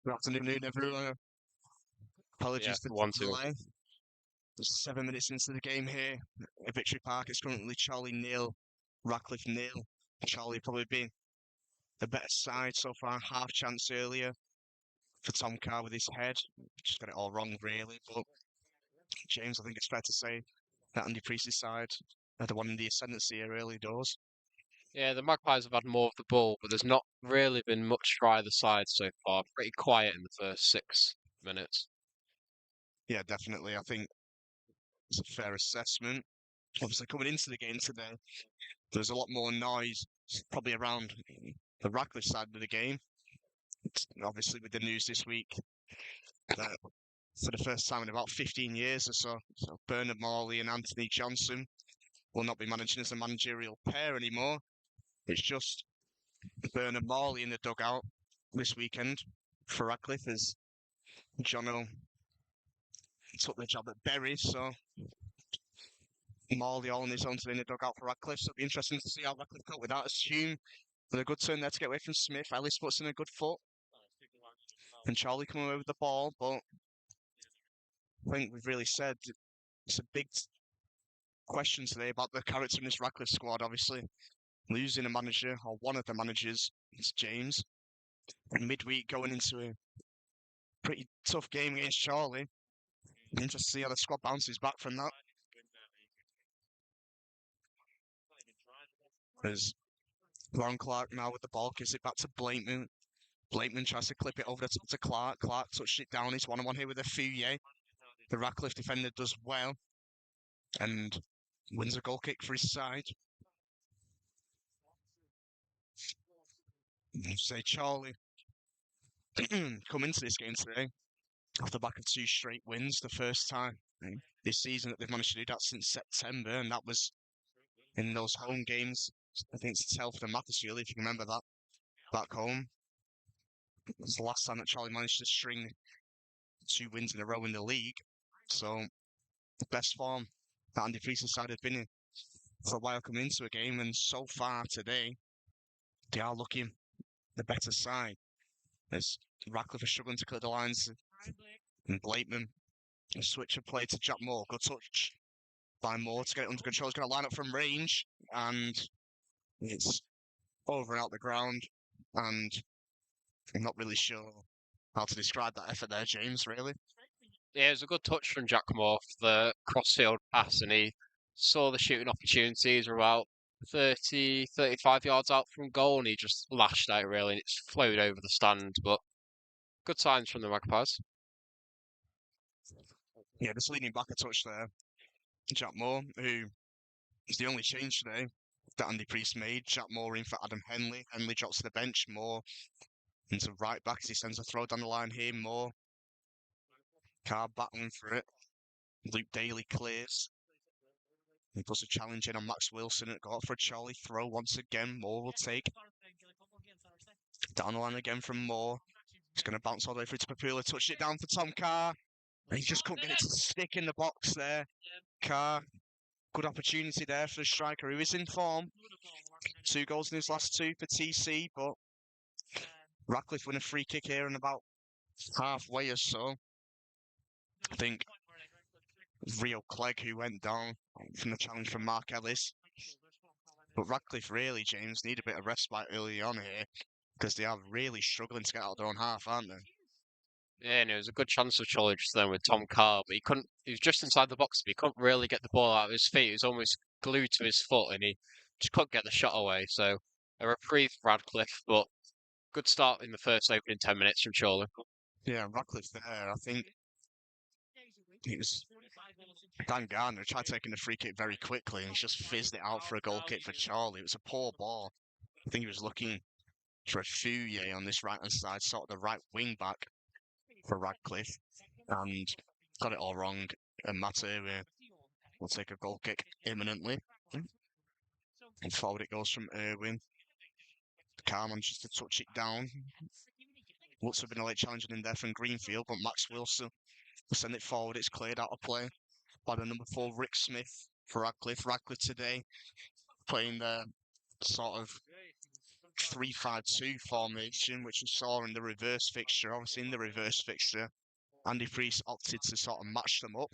Good afternoon, everyone. Apologies for the delay. Just 7 minutes into the game here at Victory Park. It's currently Chorley 0, Radcliffe 0. Chorley probably been the better side so far. Half chance earlier for Tom Carr with his head. Just got it all wrong, really. But James, I think it's fair to say that Andy Priest's side are the one in the ascendancy here early doors. Yeah, the Magpies have had more of the ball, but there's not really been much for either side so far. Pretty quiet in the first 6 minutes. Yeah, definitely. I think it's a fair assessment. Obviously, coming into the game today, there's a lot more noise, probably around the Radcliffe side of the game. Obviously, with the news this week that for the first time in about 15 years or so, Bernard Morley and Anthony Johnson will not be managing as a managerial pair anymore. It's just Bernard Morley in the dugout this weekend for Radcliffe as Jono took the job at Bury, so Morley all on his own today in the dugout for Radcliffe. So it'll be interesting to see how Radcliffe cope with that. Assume with a good turn there to get away from Smith. Ellis puts in a good foot. And Charlie coming away with the ball, but I think we've really said it's a big question today about the character in this Radcliffe squad. Obviously, losing a manager, or one of the managers, is James. And midweek going into a pretty tough game against Chorley. Interesting to see how the squad bounces back from that. There's Ron Clark now with the ball, gives it back to Blakeman. Blakeman tries to clip it over the top to Clark. Clark touched it down. He's 1-on-1 here with a Fouye. The Radcliffe defender does well and wins a goal kick for his side. Say Chorley come into this game today off the back of 2 straight wins, the first time this season that they've managed to do that since September, and that was in those home games against Telford and Macclesfield, if you can remember that, back home. It was the last time that Chorley managed to string 2 wins in a row in the league, so the best form that Andy Priest's side had been in for a while coming into a game, and so far today, they are looking the better side. As Radcliffe is struggling to clear the lines, and Blakeman, a switch of play to Jack Moore, good touch by Moore to get it under control. He's going to line up from range, and it's over and out the ground, and I'm not really sure how to describe that effort there, James, really. Yeah, it was a good touch from Jack Moore for the cross-field pass, and he saw the shooting opportunities were about 30, 35 yards out from goal, and he just lashed out, really, and it's flowed over the stand, but good signs from the Magpies. Yeah, just leaning back a touch there. Jack Moore, who is the only change today that Andy Priest made. Jack Moore in for Adam Henley. Henley drops to the bench. Moore into right back as he sends a throw down the line here. Moore. Carr battling for it. Luke Daly clears. He puts a challenge in on Max Wilson and got for a Chorley throw once again. Moore will take. Down the line again from Moore. He's going to bounce all the way through to Papula. Touched it down for Tom Carr. He just couldn't get it to stick in the box there. Carr. Good opportunity there for the striker who is in form. 2 goals in his last 2 for TC, but Radcliffe win a free kick here in about halfway or so. I think Rio Clegg who went down from the challenge from Mark Ellis. But Radcliffe really, James, need a bit of respite early on here because they are really struggling to get out of their own half, aren't they? Yeah, and it was a good chance for Chorley just then with Tom Carr, but he was just inside the box, but he couldn't really get the ball out of his feet. It was almost glued to his foot, and he just couldn't get the shot away. So a reprieve for Radcliffe, but good start in the first opening 10 minutes from Chorley. Yeah, Radcliffe there, I think it was Dan Garner tried taking the free kick very quickly and he's just fizzed it out for a goal kick for Chorley. It was a poor ball. I think he was looking for a Fouye on this right-hand side, sort of the right wing back for Radcliffe. and got it all wrong. And Matt will take a goal kick imminently. And forward it goes from Irwin. Carr manages to touch it down. Looks to have been a late challenge in there from Greenfield, but Max Wilson will send it forward. It's cleared out of play by the number 4, Rick Smith, for Radcliffe. Radcliffe today playing the sort of 3-5-2 formation, which we saw in the reverse fixture. Obviously, in the reverse fixture, Andy Priest opted to sort of match them up.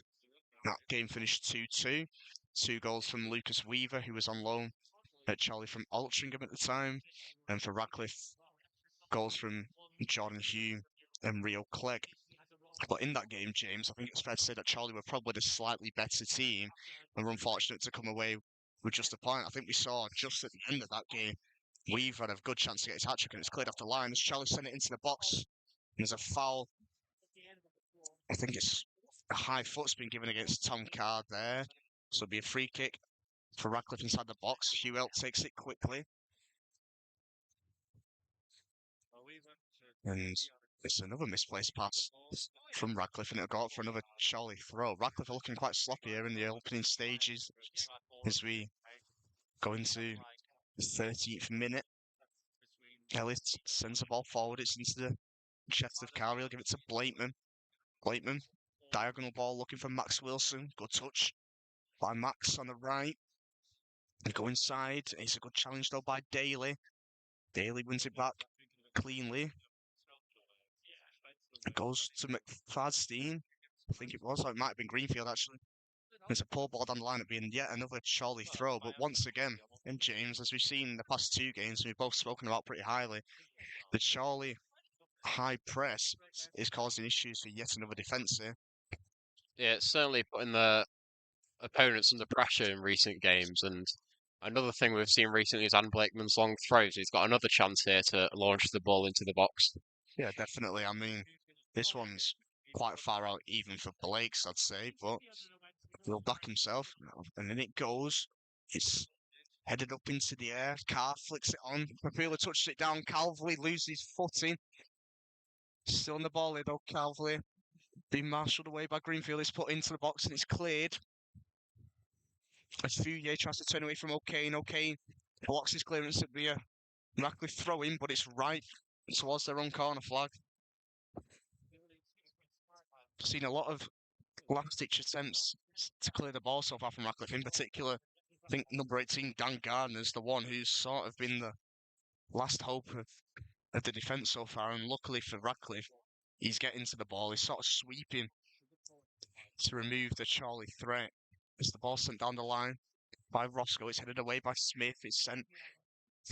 That game finished 2-2. 2 goals from Lucas Weaver, who was on loan at Chorley from Altrincham at the time. And for Radcliffe, goals from Jordan Hume and Rio Clegg. But in that game, James, I think it's fair to say that Chorley were probably the slightly better team and were unfortunate to come away with just a point. I think we saw just at the end of that game, Weaver had a good chance to get his hat-trick and it's cleared off the line as Chorley sent it into the box. And there's a foul. I think it's a high foot's been given against Tom Card there. So it'll be a free kick for Radcliffe inside the box. Hewell takes it quickly. And it's another misplaced pass from Radcliffe, and it'll go out for another Chorley throw. Radcliffe are looking quite sloppy here in the opening stages as we go into the 13th minute. Ellis sends the ball forward. It's into the chest of Carey. He'll give it to Blakeman. Blakeman, diagonal ball looking for Max Wilson. Good touch by Max on the right. They go inside. It's a good challenge though by Daly. Daly wins it back cleanly. It goes to McFadstein. I think it was. Or it might have been Greenfield actually. It's a poor ball down the line at being yet another Chorley throw. But once again, in James, as we've seen in the past 2 games, we've both spoken about pretty highly, the Chorley high press is causing issues for yet another defence here. Yeah, it's certainly putting the opponents under pressure in recent games. And another thing we've seen recently is Anne Blakeman's long throws. He's got another chance here to launch the ball into the box. Yeah, definitely. I mean, this one's quite far out even for Blake's, I'd say, but he'll back himself. And then it goes. It's headed up into the air. Carr flicks it on. Papula touches it down. Calvary loses footing. Still on the ball here, though. Calvary being marshalled away by Greenfield. It's put into the box and it's cleared. As Fouye tries to turn away from O'Kane. O'Kane blocks his clearance at the Radcliffe throw in, but it's right towards their own corner flag. Seen a lot of last-ditch attempts to clear the ball so far from Radcliffe. In particular, I think number 18, Dan Gardner's the one who's sort of been the last hope of the defence so far. And luckily for Radcliffe, he's getting to the ball. He's sort of sweeping to remove the Chorley threat. As the ball sent down the line by Roscoe, it's headed away by Smith. It's sent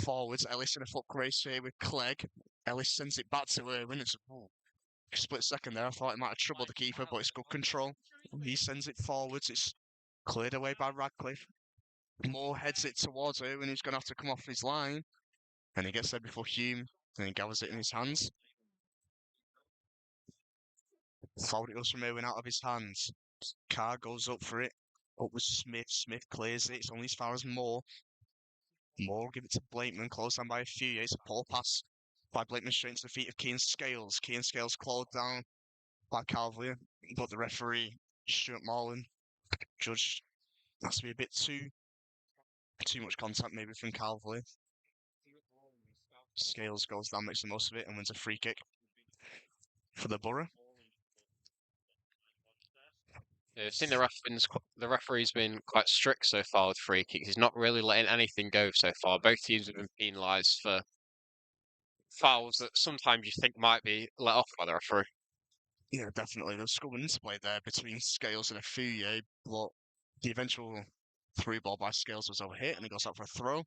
forwards. Ellis in a foot race here with Clegg. Ellis sends it back to Irwin. It's a split second there. I thought it might have troubled the keeper, but it's good control. He sends it forwards. It's cleared away by Radcliffe. Moore heads it towards Irwin, who's going to have to come off his line. And he gets there before Hume, and he gathers it in his hands. Forward it goes from Irwin out of his hands. Carr goes up for it. Up with Smith. Smith clears it. It's only as far as Moore. Moore give it to Blakeman, close down by a few. It's a poor pass by Blakeman straight into the feet of Keane Scales. Keane Scales clawed down by Calvary, but the referee, Stuart Morland, judged that's to be a bit too much contact maybe from Calvary. Scales goes down, makes the most of it, and wins a free kick for the Borough. Yeah, I've seen the referee's been quite strict so far with free kicks. He's not really letting anything go so far. Both teams have been penalised for fouls that sometimes you think might be let off by the referee. Yeah, definitely. There's a good interplay there between Scales and a Fouye, but the eventual through ball by Scales was overhit and he goes out for a throw.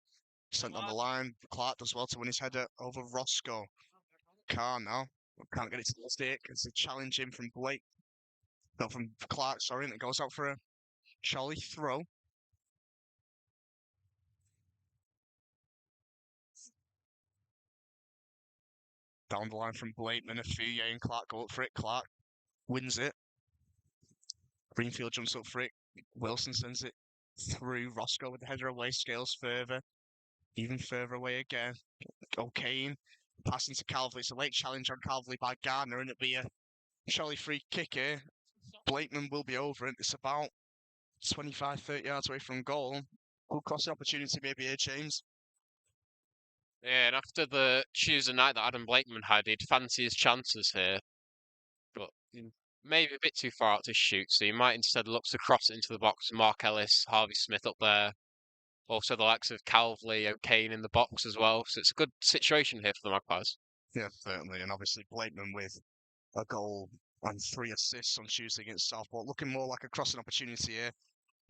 Sent on the line. Clark does well to win his header over Roscoe. Carr now. Can't get it to the stick. It's a challenge in from Blake. No, from Clark, sorry, and it goes out for a Chorley throw. Down the line from Blakeman, a Fouye and Clark go up for it. Clark wins it. Greenfield jumps up for it. Wilson sends it through. Roscoe with the header away. Scales further. Even further away again. O'Kane passing to Calvary. It's a late challenge on Calvary by Gardner, and it'll be a Chorley free kick here. Blakeman will be over it. It's about 25, 30 yards away from goal. Good crossing opportunity maybe here, James. Yeah, and after the Tuesday night that Adam Blakeman had, he'd fancy his chances here, but maybe a bit too far out to shoot, so he might instead look to cross it into the box. Mark Ellis, Harvey Smith up there. Also the likes of Calvley, O'Kane in the box as well. So it's a good situation here for the Magpies. Yeah, certainly. And obviously Blakeman with a goal and 3 assists on Tuesday against Southport. Looking more like a crossing opportunity here.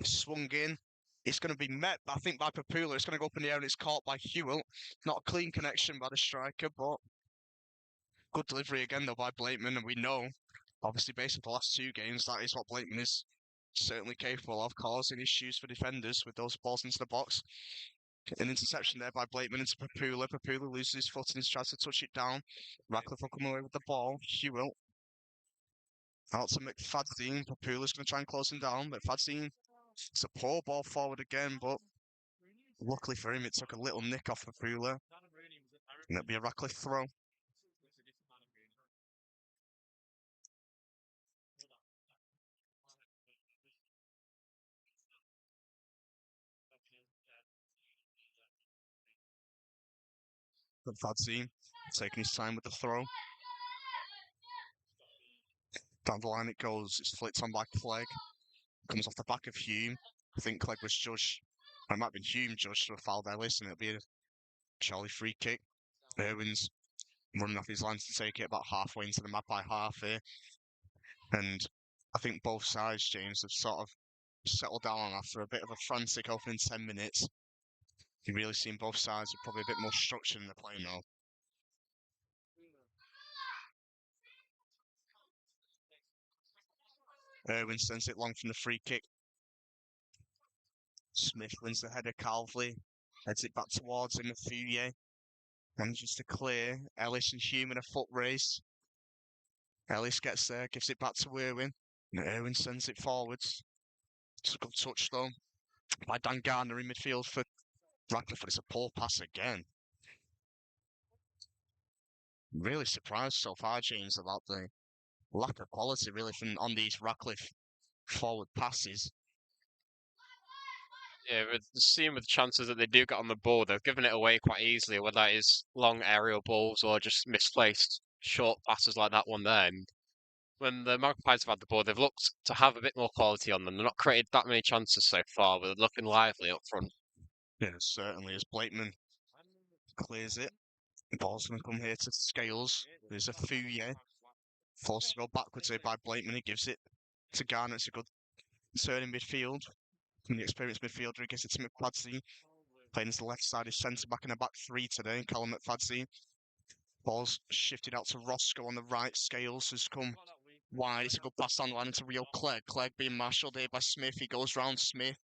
Swung in. It's going to be met, I think, by Papula. It's going to go up in the air and it's caught by Hewell. Not a clean connection by the striker, but good delivery again, though, by Blakeman. And we know, obviously, based on the last 2 games, that is what Blakeman is certainly capable of, causing issues for defenders with those balls into the box. An interception there by Blakeman into Papula. Papula loses his footing and tries to touch it down. Radcliffe will come away with the ball. Hewell out to McFadzean. Papula's going to try and close him down. McFadzean, it's a poor ball forward again, but luckily for him, it took a little nick off Papula. And it'll be a Radcliffe throw. McFadzean taking his time with the throw. Down the line it goes. It's flicked on by Clegg. Comes off the back of Hume. I think Clegg was judged. It might have been Hume judged to a foul there. Listen, it'll be a Chorley free kick. Irwin's running off his lines to take it about halfway into the Magpie half here. And I think both sides, James, have sort of settled down after a bit of a frantic opening 10 minutes. You've really seen both sides with probably a bit more structure in the play now. Irwin sends it long from the free kick. Smith wins the header. Calvley heads it back towards him. Fouye manages to clear. Ellis and Hume in a foot race. Ellis gets there, gives it back to Irwin. And Irwin sends it forwards. It's a good touch though by Dan Gardner in midfield for Radcliffe, but it's a poor pass again. Really surprised so far, James, about the lack of quality really from on these Radcliffe forward passes. Yeah, with seeing with the chances that they do get on the ball, they've given it away quite easily, whether that is long aerial balls or just misplaced short passes like that one there. And when the Magpies have had the ball, they've looked to have a bit more quality on them. They've not created that many chances so far, but they're looking lively up front. Yeah, certainly as Blakeman clears it. The ball's going to come here to Scales. There's a Fouye. Forced to go backwards here by Blakeman. He gives it to Garner. It's a good turn in midfield. From the experienced midfielder, he gives it to McFadzean. Playing to the left side is centre back in a back 3 today. Callum McFadzean. Ball's shifted out to Roscoe on the right. Scales has come wide. It's a good pass on the line into Rio Clegg. Clegg being marshalled here by Smith. He goes round Smith.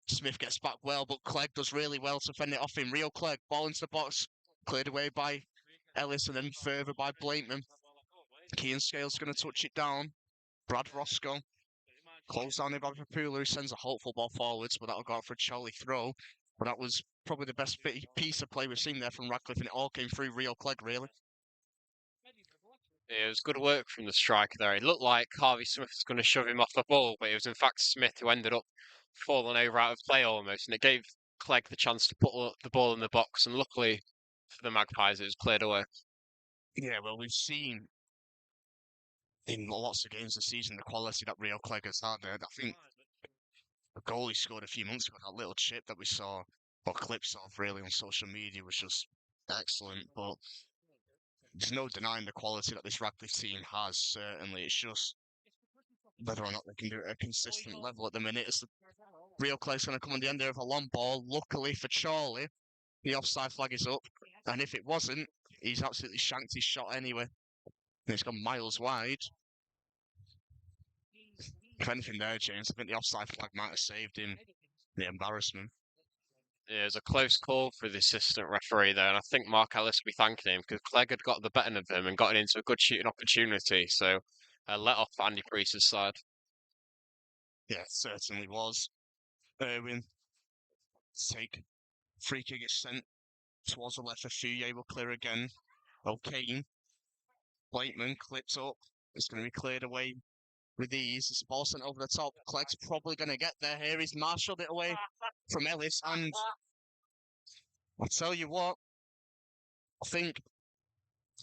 Smith gets back well, but Clegg does really well to fend it off him. Rio Clegg, ball into the box. Cleared away by Ellis and then further by Blakeman. Kean Scales going to touch it down. Brad Roscoe. Closed down here by Papula, who sends a hopeful ball forwards, but that'll go out for a Chorley throw. But that was probably the best piece of play we've seen there from Radcliffe, and it all came through Rio Clegg, really. Yeah, it was good work from the striker there. It looked like Harvey Smith was going to shove him off the ball, but it was in fact Smith who ended up falling over out of play almost, and it gave Clegg the chance to put the ball in the box, and luckily for the Magpies, it was cleared away. Yeah, well, we've seen in lots of games this season the quality that Rio Clegg has had. I think the goal he scored a few months ago, that little chip that we saw, or clips of really on social media, was just excellent. But there's no denying the quality that this Radcliffe team has, certainly. It's just whether or not they can do it at a consistent level at the minute. As the Rio Clegg's going to come on the end there of a long ball. Luckily for Chorley, the offside flag is up. And if it wasn't, he's absolutely shanked his shot anyway. And it's gone miles wide. If anything there, James, I think the offside flag might have saved him the embarrassment. Yeah, it was a close call for the assistant referee there, and I think Mark Ellis will be thanking him because Clegg had got the better of him and got it into a good shooting opportunity. So let off Andy Priest's side. Yeah, certainly was. Irwin, take. Free kick is sent towards the left. Fouye will clear again. O'Kane. Blakeman clips up. It's going to be cleared away with ease. It's a ball sent over the top. Clegg's probably going to get there here. He's marshalled it away from Ellis. And I'll tell you what, I think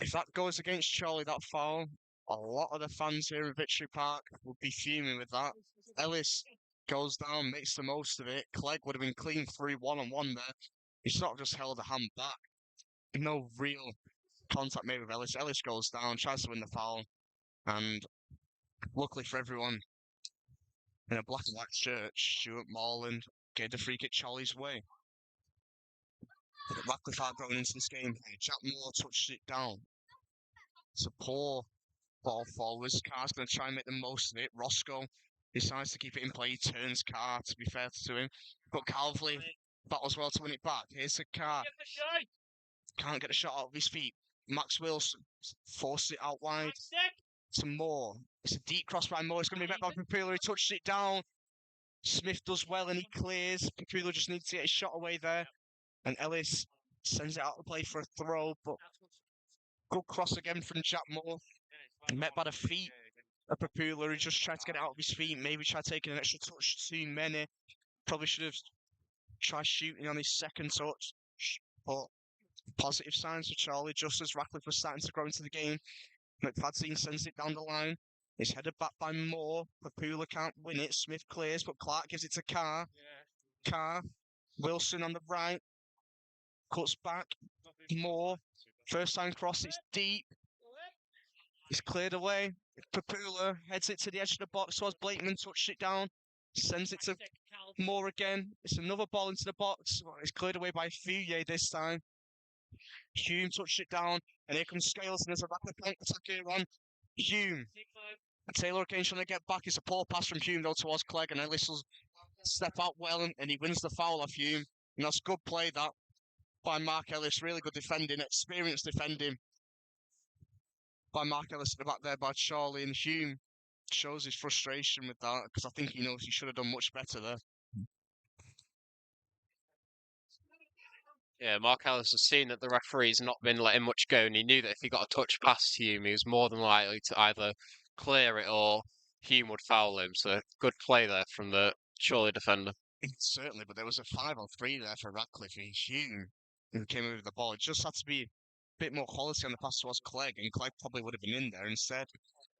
if that goes against Chorley, that foul, a lot of the fans here in Victory Park would be fuming with that. Ellis goes down, makes the most of it. Clegg would have been clean through one-on-one there. He sort of just held a hand back. No real contact made with Ellis. Ellis goes down, tries to win the foul, and luckily for everyone in a black and white shirt, Stuart Morland gave the free kick Chorley's way. But Radcliffe are going into this game here. Jack Moore touched it down. It's a poor ball forwards. Carr's going to try and make the most of it. Roscoe decides to keep it in play. He turns Carr, to be fair to him. But Calvley battles well to win it back. Here's the Carr. Can't get a shot out of his feet. Max Wilson forced it out wide to Moore. It's a deep cross by Moore. It's going to be met by Papula. He touches it down. Smith does well and he clears. Papula just needs to get his shot away there. And Ellis sends it out to play for a throw. But good cross again from Jack Moore. Met by the feet of Papula. He just tried to get it out of his feet. Maybe tried taking an extra touch too many. Probably should have tried shooting on his second touch. But positive signs for Chorley, just as Radcliffe was starting to grow into the game. McFadzean sends it down the line. It's headed back by Moore. Papula can't win it. Smith clears, but Clark gives it to Carr. Carr. Wilson on the right. Cuts back. Moore. First time cross. It's deep. It's cleared away. Papula heads it to the edge of the box. So as Blakeman touched it down. Sends it to Moore again. It's another ball into the box. It's cleared away by Fouye this time. Hume touched it down, and here comes Scales, and there's a rapid attack here on Hume. And Taylor again trying to get back. It's a poor pass from Hume, though, towards Clegg, and Ellis will step out well, and he wins the foul off Hume. And that's good play, that, by Mark Ellis. Really good defending, experienced defending by Mark Ellis at the back there by Chorley, and Hume shows his frustration with that, because I think he knows he should have done much better there. Yeah, Mark Ellis has seen that the referee's not been letting much go, and he knew that if he got a touch past Hume, he was more than likely to either clear it or Hume would foul him. So good play there from the Chorley defender. Certainly, but there was a 5-on-3 there for Radcliffe. And Hume, who came over the ball, it just had to be a bit more quality on the pass towards Clegg, and Clegg probably would have been in there. Instead,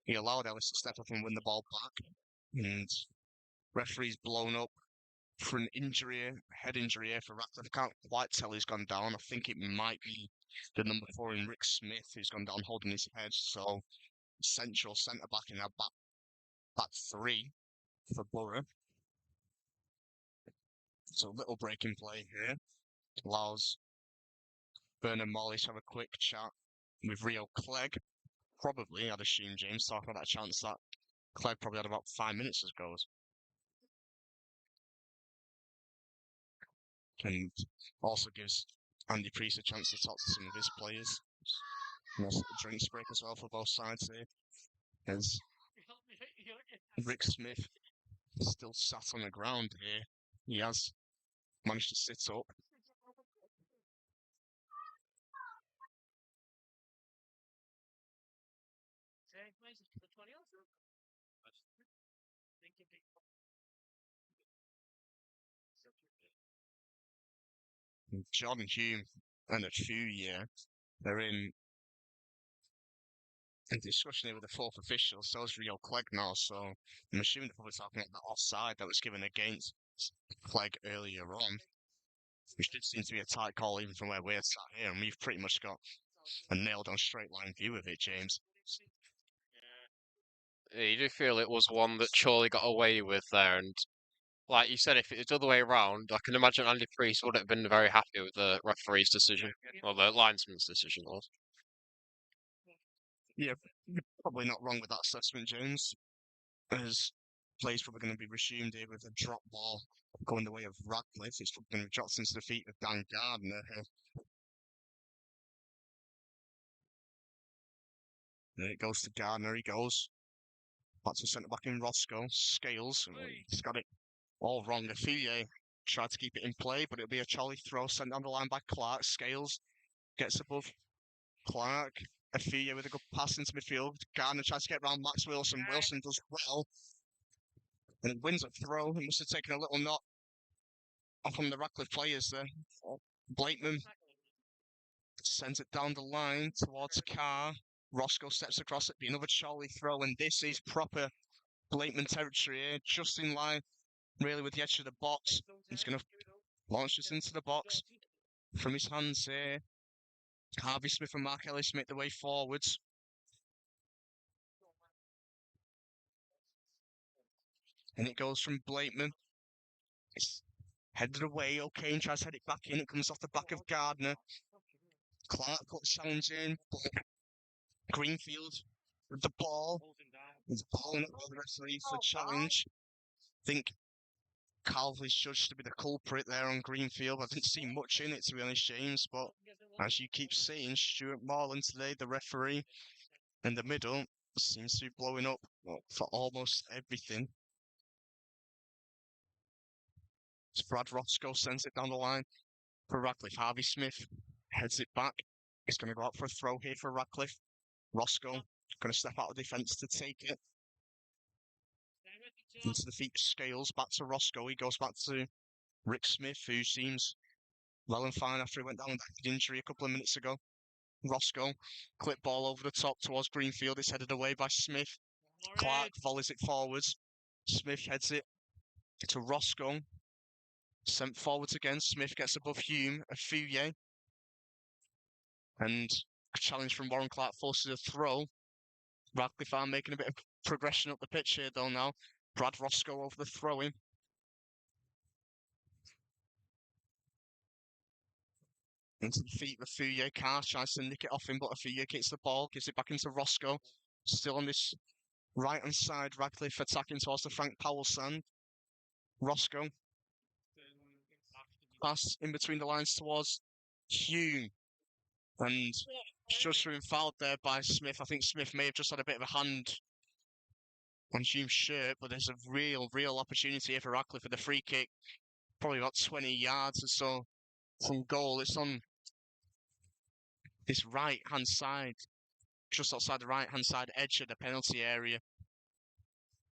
he allowed Ellis to step up and win the ball back. And referee's blown up for an injury, head injury here for Radcliffe. I can't quite tell who's gone down. I think it might be the number 4 in Rick Smith who's gone down holding his head. So central centre back in our back 3 for Borough. So little break in play here. Allows Bernard Morley to have a quick chat with Rio Clegg. Probably, I'd assume, James, talking about that chance that Clegg probably had about 5 minutes ago. And also gives Andy Priest a chance to talk to some of his players. And also a drinks break as well for both sides here. As Rick Smith is still sat on the ground here. He has managed to sit up. Jordan Hume and a Fouye, they're in discussion here with the 4th official. So is Rio Clegg now. So I'm assuming they're probably talking about the offside that was given against Clegg earlier on, which did seem to be a tight call even from where we're sat here. And we've pretty much got a nailed-on straight-line view of it, James. Yeah, you do feel it was one that Chorley got away with there, and like you said, if it was the other way around, I can imagine Andy Priest would have been very happy with the referee's decision, or the linesman's decision was. Yeah, you're probably not wrong with that assessment, James. As play's probably going to be resumed here with a drop ball going the way of Radcliffe. It's probably going to be dropped into the feet of Dan Gardner here. There it goes to Gardner. He goes back to centre back in Roscoe. Scales. He's got it all wrong. Fouye tried to keep it in play, but it'll be a Chorley throw sent down the line by Clark. Scales gets above Clark. Afia with a good pass into midfield. Gardner tries to get around Max Wilson. Wilson does well. And he wins a throw. He must have taken a little knot off from the Radcliffe players there. Blakeman sends it down the line towards Carr. Roscoe steps across it. Be another Chorley throw. And this is proper Blakeman territory here. Just in line, really, with the edge of the box. He's going to launch this into the box from his hands here. Harvey Smith and Mark Ellis make the way forwards. And it goes from Blakeman. It's headed away. O'Kane tries to head it back in. It comes off the back of Gardner. Clark puts challenge in. Greenfield with the ball. He's balling up the referee for challenge. I think Calvey's judged to be the culprit there on Greenfield. I didn't see much in it, to be honest, James. But as you keep saying, Stuart Morland today, the referee in the middle, seems to be blowing up for almost everything. As Brad Roscoe sends it down the line for Radcliffe. Harvey Smith heads it back. He's going to go out for a throw here for Radcliffe. Roscoe going to step out of defence to take it. Into the feet Scales, back to Roscoe. He goes back to Rick Smith, who seems well and fine after he went down with that injury a couple of minutes ago. Roscoe, clip ball over the top towards Greenfield. It's headed away by Smith. Clark volleys it forwards. Smith heads it to Roscoe. Sent forwards again. Smith gets above Hume. Afia. And a challenge from Warren Clark forces a throw. Radcliffe are making a bit of progression up the pitch here, though, now. Brad Roscoe over the throw-in. Into the feet of Afia. Carr tries to nick it off him, but Afia kicks the ball, gives it back into Roscoe. Still on this right-hand side, Radcliffe attacking towards the Frank Powell stand. Roscoe. Pass in between the lines towards Hume. And just being fouled there by Smith. I think Smith may have just had a bit of a hand on Hume's shirt, but there's a real opportunity here for Radcliffe with a free kick. Probably about 20 yards or so from goal. It's on this right-hand side, just outside the right-hand side edge of the penalty area.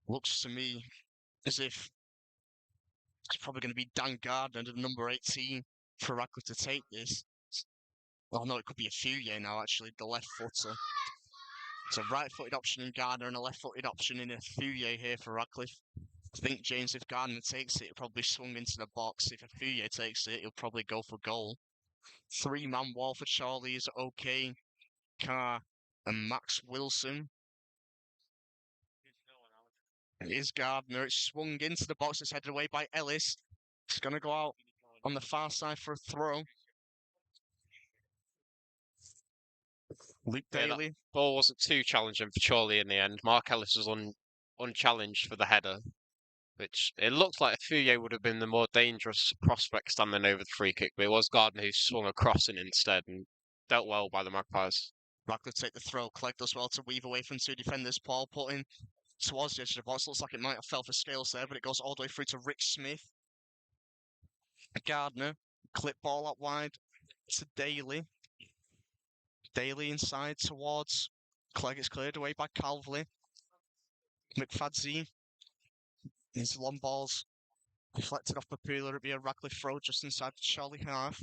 Looks to me as if it's probably going to be Dan Gardner, the number 18, for Radcliffe to take this. Oh no, it could be Afia now, actually, the left footer. It's a right-footed option in Gardner and a left-footed option in Afia here for Radcliffe. I think, James, if Gardner takes it, he'll probably swung into the box. If Afia takes it, he'll probably go for goal. Three-man wall for Chorley is OK, Carr and Max Wilson. It is Gardner. It's swung into the box. It's headed away by Ellis. It's going to go out on the far side for a throw. Luke Daly. That ball wasn't too challenging for Chorley in the end. Mark Ellis was unchallenged for the header, which it looked like Afia would have been the more dangerous prospect standing over the free kick, but it was Gardner who swung across it instead and dealt well by the Magpies. Radcliffe take the throw. Clegg does well to weave away from two defenders. Paul putting towards the edge of the box. Looks like it might have fell for Scales there, but it goes all the way through to Rick Smith. Gardner, clip ball out wide to Daly. Daly inside towards Clegg. It's cleared away by Calvey. McFadzean. His long balls deflected off Papula. It'll be a Radcliffe throw just inside the Chorley half.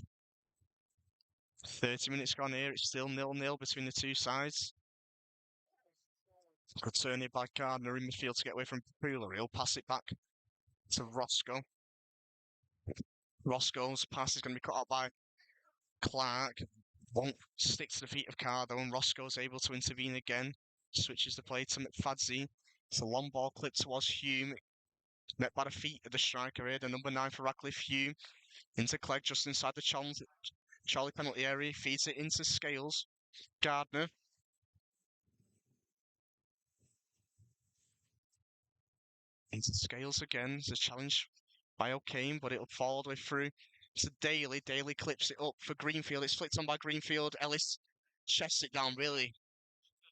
30 minutes gone here. It's still 0-0 between the two sides. Good turn here by Gardner in midfield to get away from Papula. He'll pass it back to Roscoe. Roscoe's pass is going to be cut out by Clark. Won't stick to the feet of Carr though, and Roscoe's able to intervene again. Switches the play to McFadzean. It's a long ball clip towards Hume. Met by the feet of the striker here, the number 9 for Radcliffe, Hume. Into Clegg just inside the Chorley penalty area. Feeds it into Scales. Gardner. Into Scales again. It's a challenge by O'Kane, but it'll fall all the way through to Daly. Daly clips it up for Greenfield. It's flicked on by Greenfield. Ellis chests it down, really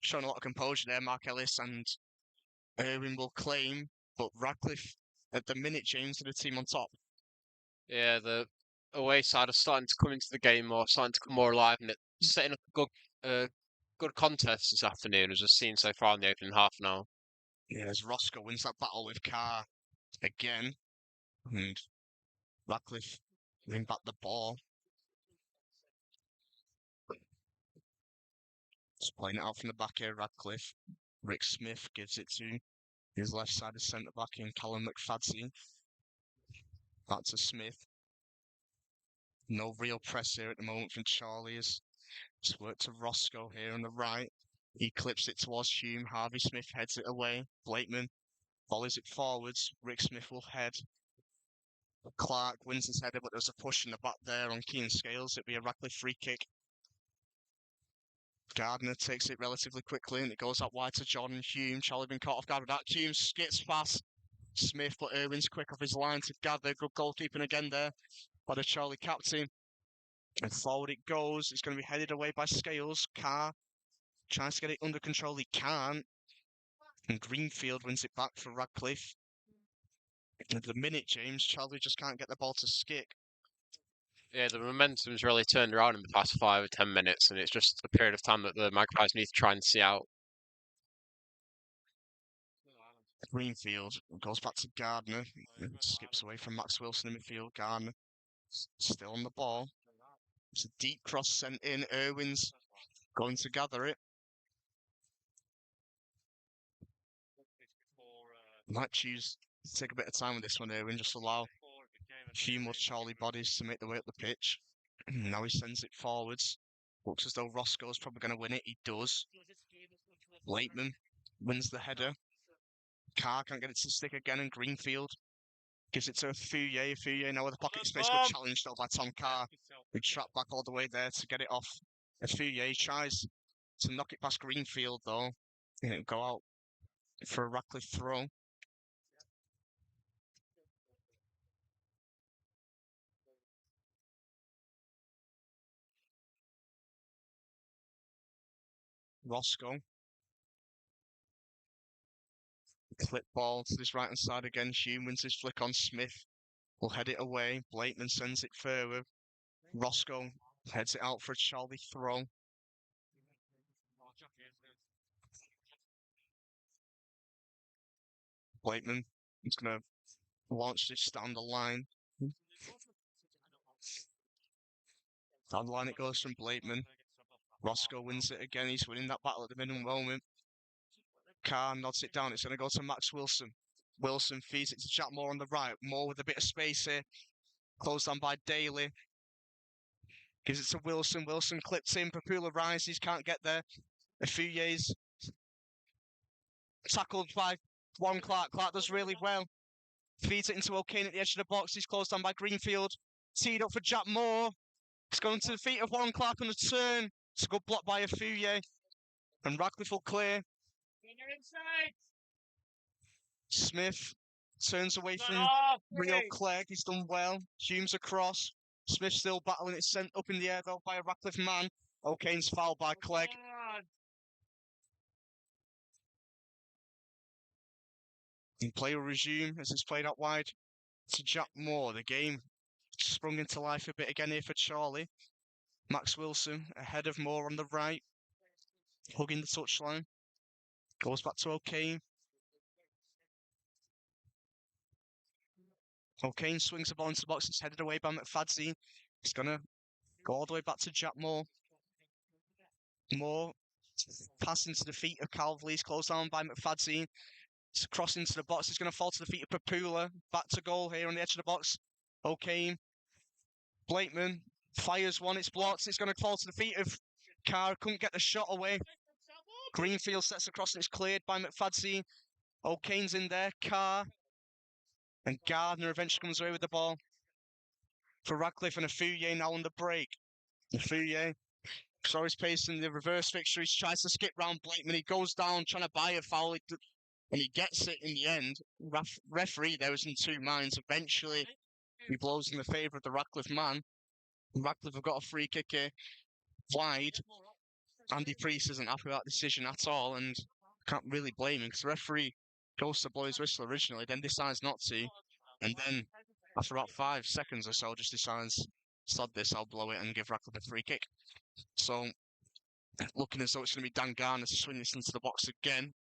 showing a lot of composure there. Mark Ellis and Irwin will claim, but Radcliffe at the minute, James, are the team on top. Yeah, the away side are starting to come into the game more, starting to come more alive, and it's setting up a good good contest this afternoon, as we've seen so far in the opening half now. Yeah, as Roscoe wins that battle with Carr again, and Radcliffe win back the ball. Just playing it out from the back here, Radcliffe. Rick Smith gives it to his left side of centre back in Callum McFadzean. Back to Smith. No real press here at the moment from Chorley. It's worked to Roscoe here on the right. He clips it towards Hume. Harvey Smith heads it away. Blakeman volleys it forwards. Rick Smith will head. Clark wins his header, but there's a push in the back there on Keane Scales. It'll be a Radcliffe free kick. Gardner takes it relatively quickly and it goes out wide to Jordan Hume. Charlie been caught off guard with that. Hume skips past Smith, but Irwin's quick off his line to gather. Good goalkeeping again there by the Charlie captain. And forward it goes. It's going to be headed away by Scales. Carr tries to get it under control. He can't. And Greenfield wins it back for Radcliffe. At the minute, James, Charlie just can't get the ball to stick. Yeah, the momentum's really turned around in the past 5 or 10 minutes, and it's just a period of time that the Magpies need to try and see out. Greenfield goes back to Gardner. Skips away from Max Wilson in midfield. Gardner still on the ball. It's a deep cross sent in. Irwin's going to gather it. Might choose to take a bit of time with this one, Irwin. Just allow a few more Charlie bodies to make their way up the pitch. Now he sends it forwards. Looks as though Roscoe's probably going to win it. He does. Lateman wins the header. Carr can't get it to stick again, and Greenfield gives it to Fouye. Fouye now with the pocket space. Good challenge though by Tom Carr. Big trap back all the way there to get it off. Fouye tries to knock it past Greenfield though. And it'll go out for a Radcliffe throw. Roscoe. Clip ball to this right hand side again. Hume wins his flick on Smith. Will head it away. Blakeman sends it further. Roscoe heads it out for a Charlie throw. Blakeman is going to launch this down the line. Down the line it goes from Blakeman. Roscoe wins it again. He's winning that battle at the minimum moment. Carr nods it down. It's going to go to Max Wilson. Wilson feeds it to Jack Moore on the right. Moore with a bit of space here. Closed down by Daly. Gives it to Wilson. Wilson clips in. Papula rises. Can't get there. Fouye's tackled by Warren Clark. Clark does really well. Feeds it into O'Kane at the edge of the box. He's closed down by Greenfield. Teed up for Jack Moore. It's going to the feet of Warren Clark on the turn. It's a good block by Fouye. And Radcliffe will clear. Smith turns away from Rio Clegg. He's done well. Hume's across. Smith still battling. It's sent up in the air though by a Radcliffe man. O'Kane's fouled by Clegg. And play will resume as it's played out wide to Jack Moore. The game sprung into life a bit again here for Chorley. Max Wilson ahead of Moore on the right. Hugging the touchline. Goes back to O'Kane. O'Kane swings the ball into the box. It's headed away by McFadzean. It's going to go all the way back to Jack Moore. Moore passing to the feet of Calvley. He's closed down by McFadzean. It's crossed into the box. It's going to fall to the feet of Papula. Back to goal here on the edge of the box. O'Kane. Blakeman fires one. It's blocked. It's going to fall to the feet of Carr. Couldn't get the shot away. Greenfield sets across and it's cleared by McFadzean. O'Kane's in there. Carr. And Gardner eventually comes away with the ball for Radcliffe, and Fouye now on the break. Fouye saw his pace in the reverse fixture. He tries to skip round Blakeman. He goes down trying to buy a foul, and he gets it in the end. Referee there was in two minds. Eventually, he blows in the favour of the Radcliffe man. Radcliffe have got a free kick here wide. Andy Priest isn't happy with that decision at all, and can't really blame him because the referee goes to blow his whistle originally, then decides not to, and then after about 5 seconds or so just decides, sod this, I'll blow it and give Radcliffe a free kick. So Looking as though it's going to be Dan Garner to swing this into the box again.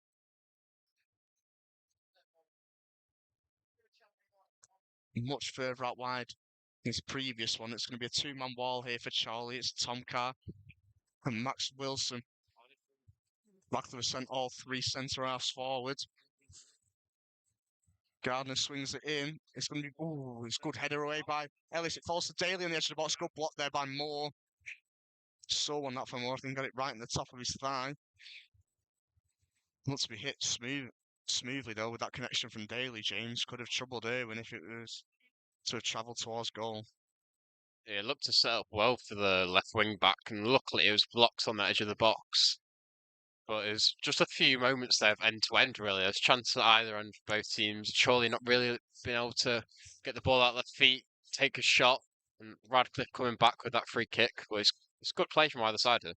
Much further out wide than his previous one. It's going to be a two-man wall here for Chorley. It's Tom Carr and Max Wilson. Radcliffe sent all three centre-halves forward. Gardner swings it in. It's going to be, it's good header away by Ellis. It falls to Daly on the edge of the box. Good block there by Moore. So on that for Moore. I think got it right in the top of his thigh. Looks to be hit smoothly though with that connection from Daly. James could have troubled Ewan if it was to have travelled towards goal. Yeah, it looked to set up well for the left wing back, and luckily it was blocked on the edge of the box. But it was just a few moments there of end to end, really. There's chances at either end for both teams. Chorley not really being able to get the ball out of their feet, take a shot, and Radcliffe coming back with that free kick. But it's good play from either side here.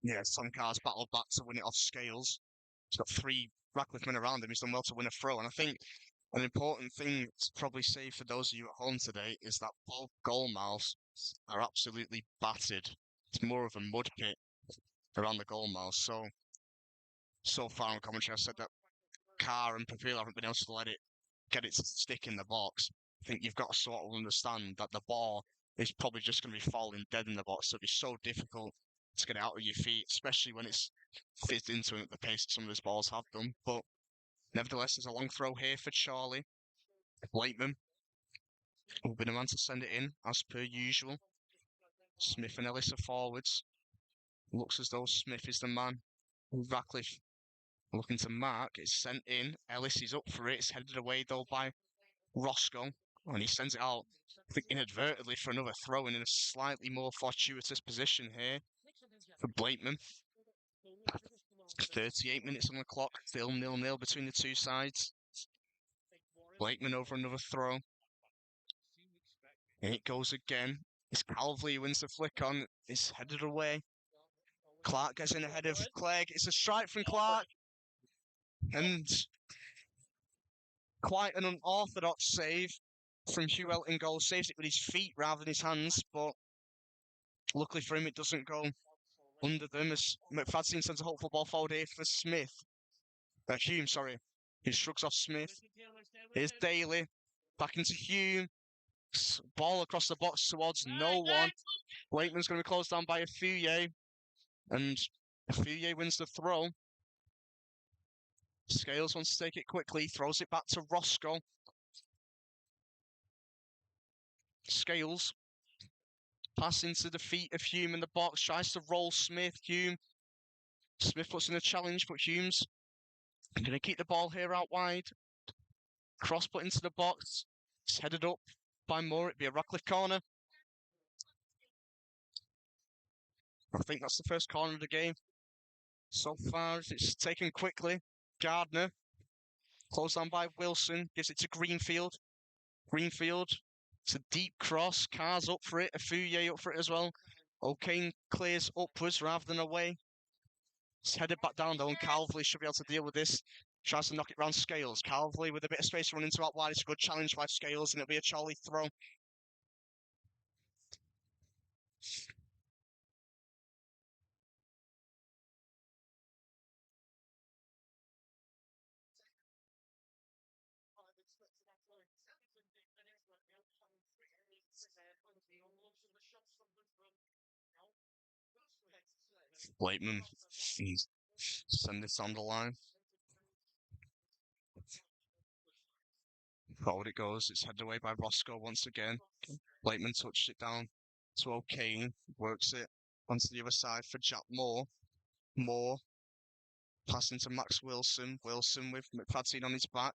Yeah, Tom Carr's battled back to win it off Scales. He's got three Radcliffe men around him. He's done well to win a throw. And I think an important thing to probably say for those of you at home today is that both goal mouths are absolutely battered. It's more of a mud pit around the goal mouth. So far in commentary, I said that Carr and Papil haven't been able to get it to stick in the box. I think you've got to sort of understand that the ball is probably just going to be falling dead in the box. So it'll be so difficult to get it out of your feet, especially when it's fizzed into it at the pace that some of those balls have done. But nevertheless, there's a long throw here for Chorley. Blakeman will be the man to send it in, as per usual. Smith and Ellis are forwards. Looks as though Smith is the man. Radcliffe looking to mark. It's sent in. Ellis is up for it. It's headed away, though, by Roscoe. And he sends it out, I think, inadvertently for another throw in a slightly more fortuitous position here for Blakeman. 38 minutes on the clock. Still 0-0 between the two sides. Blakeman over another throw. And it goes again. It's Calvley who wins the flick on. It's headed away. Clark gets in ahead of Clegg. It's a strike from Clark. And quite an unorthodox save from Hugh Elton goal. Saves it with his feet rather than his hands. But luckily for him, it doesn't go under them as McFadden sends a hopeful ball forward here for Smith. Hume, sorry. He shrugs off Smith. Here's Daly. Back into Hume. Ball across the box towards no one. Blakeman's going to be closed down by Afuye. And Afuye wins the throw. Scales wants to take it quickly. Throws it back to Roscoe. Scales. Pass into the feet of Hume in the box. Tries to roll Smith. Hume. Smith puts in a challenge, but Hume's going to keep the ball here out wide. Cross put into the box. It's headed up by Moore. It'd be a Radcliffe corner. I think that's the first corner of the game. So far, it's taken quickly. Gardner. Closed down by Wilson. Gives it to Greenfield. Greenfield. It's a deep cross. Carr's up for it. Afuye up for it as well. O'Kane clears upwards rather than away. It's headed back down though, and Calvley should be able to deal with this. Tries to knock it round Scales. Calvley with a bit of space to run into out wide. It's a good challenge by Scales, and it'll be a Chorley throw. Blakeman send this on the line. Forward it goes. It's headed away by Roscoe once again. Blakeman touched it down to O'Kane. Works it onto the other side for Jack Moore. Moore passing to Max Wilson. Wilson with McFadden on his back.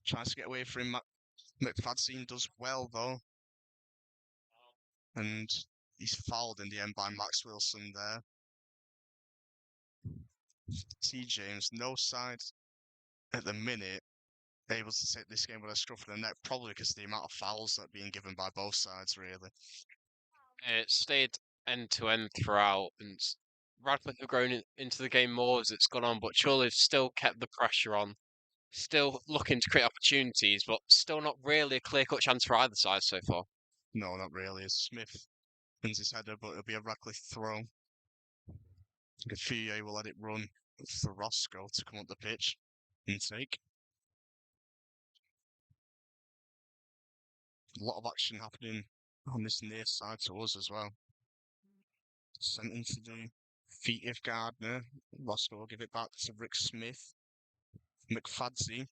Tries to get away from him. McFadden does well though. And he's fouled in the end by Max Wilson there. T. James, no side at the minute able to take this game with a scruff of the neck, probably because of the amount of fouls that are being given by both sides, really. It stayed end to end throughout, and Radcliffe have grown into the game more as it's gone on, but Chorley have still kept the pressure on, still looking to create opportunities, but still not really a clear-cut chance for either side so far. No, not really. As Smith wins his header, but it'll be a Radcliffe throw. Gaffie will let it run for Roscoe to come up the pitch and take. A lot of action happening on this near side to us as well. Sent into the feet of Gardner. Roscoe will give it back to Rick Smith. McFadze.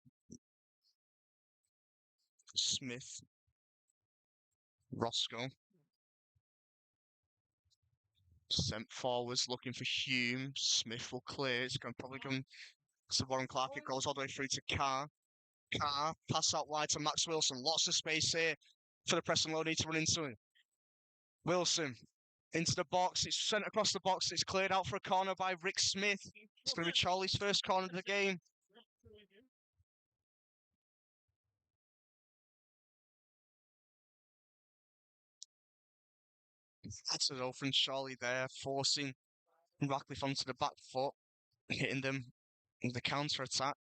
Smith. Roscoe. Sent forwards looking for Hume. Smith will clear. It's going to probably come to Warren Clark. It goes all the way through to Carr. Carr, pass out wide to Max Wilson. Lots of space here for the Preston Low need to run into him. Wilson into the box. It's sent across the box. It's cleared out for a corner by Rick Smith. It's going to be Chorley's first corner of the game. That's it all from Chorley there, forcing Radcliffe onto the back foot, hitting them with the counter attack.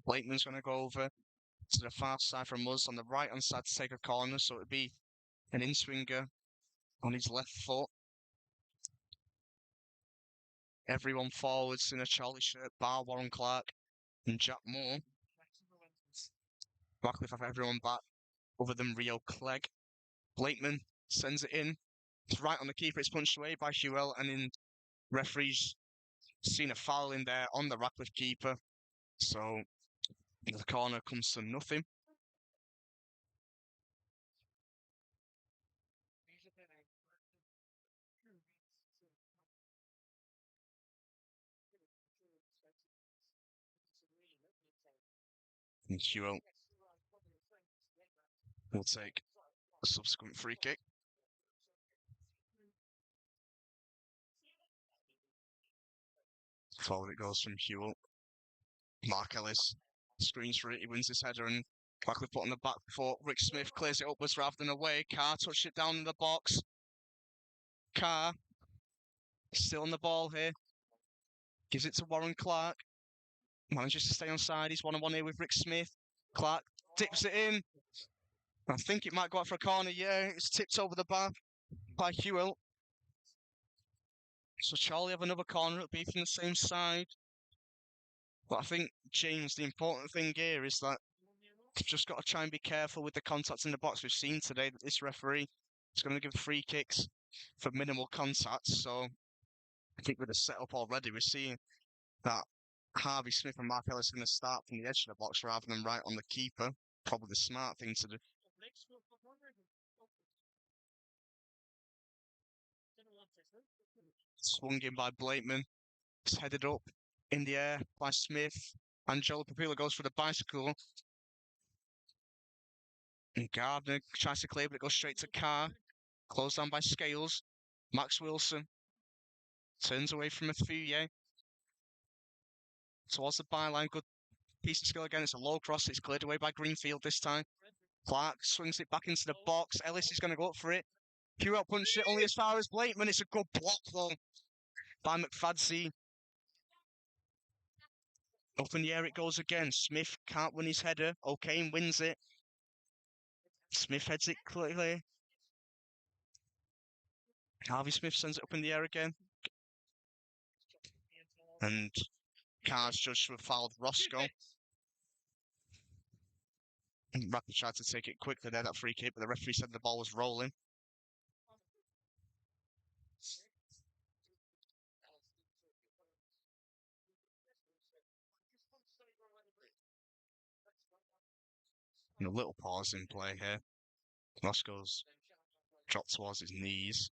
Blakeman's going to go over to the far side from us on the right hand side to take a corner, so it'd be an in-swinger on his left foot. Everyone forwards in a Chorley shirt, bar Warren Clark and Jack Moore. Radcliffe have everyone back other than Rio Clegg. Blakeman sends it in. It's right on the keeper. It's punched away by Hewell, and in referees seen a foul in there on the Radcliffe keeper. So the corner comes to nothing. And Hewell will take a subsequent free kick. Forward it goes from Hewell. Mark Ellis screens for it. He wins his header and Radcliffe put on the back foot. Rick Smith clears it upwards rather than away. Carr touched it down in the box. Carr still on the ball here. Gives it to Warren Clark. Manages to stay on side. He's 1-on-1 here with Rick Smith. Clark dips it in. I think it might go out for a corner. Yeah, it's tipped over the bar by Hewell. So Chorley have another corner. It'll be from the same side. But I think, James, the important thing here is that you've just got to try and be careful with the contacts in the box. We've seen today that this referee is going to give free kicks for minimal contacts. So I think with the setup already, we're seeing that Harvey Smith and Mark Ellis are going to start from the edge of the box rather than right on the keeper. Probably the smart thing to do. Swung in by Blakeman. It's headed up in the air by Smith. Angelo Papilla goes for the bicycle. And Gardner tries to clear, but it goes straight to Carr. Closed down by Scales. Max Wilson turns away from Afuye. Towards the byline. Good piece of skill again. It's a low cross. It's cleared away by Greenfield this time. Clark swings it back into the box. Ellis is going to go up for it. Hewell punched it only as far as Blakeman. It's a good block, though, by McFadze. Up in the air it goes again. Smith can't win his header. O'Kane wins it. Smith heads it clearly. Harvey Smith sends it up in the air again. And Carr's judged to have fouled Roscoe. Radcliffe tried to take it quickly there, that free kick, but the referee said the ball was rolling. And a little pause in play here. Roscoe's dropped towards his knees.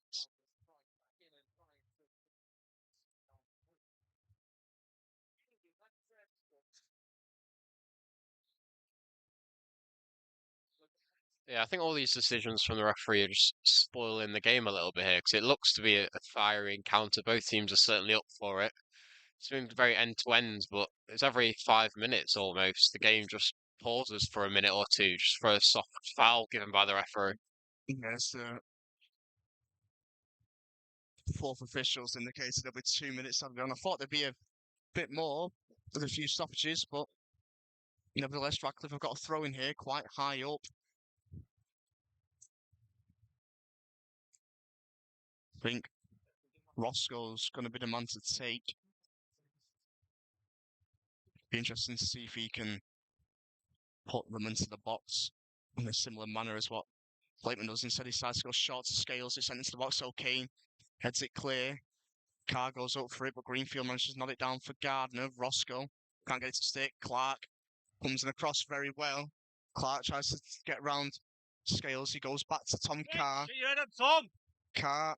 Yeah, I think all these decisions from the referee are just spoiling the game a little bit here because it looks to be a fiery encounter. Both teams are certainly up for it. It's been very end to end, but it's every 5 minutes almost. The game just pauses for a minute or two just for a soft foul given by the referee. Yes, fourth officials indicated there'll be 2 minutes added on. I thought there'd be a bit more with a few stoppages, but nevertheless, Radcliffe have got a throw in here quite high up. I think Roscoe's going to be the man to take. Be interesting to see if he can put them into the box in a similar manner as what Blakeman does. Instead, he decides to go short to Scales. He sent into the box, so Kane heads it clear. Carr goes up for it, but Greenfield manages to nod it down for Gardner. Roscoe can't get it to stick. Clark comes in across very well. Clark tries to get round Scales. He goes back to Tom Carr. Carr,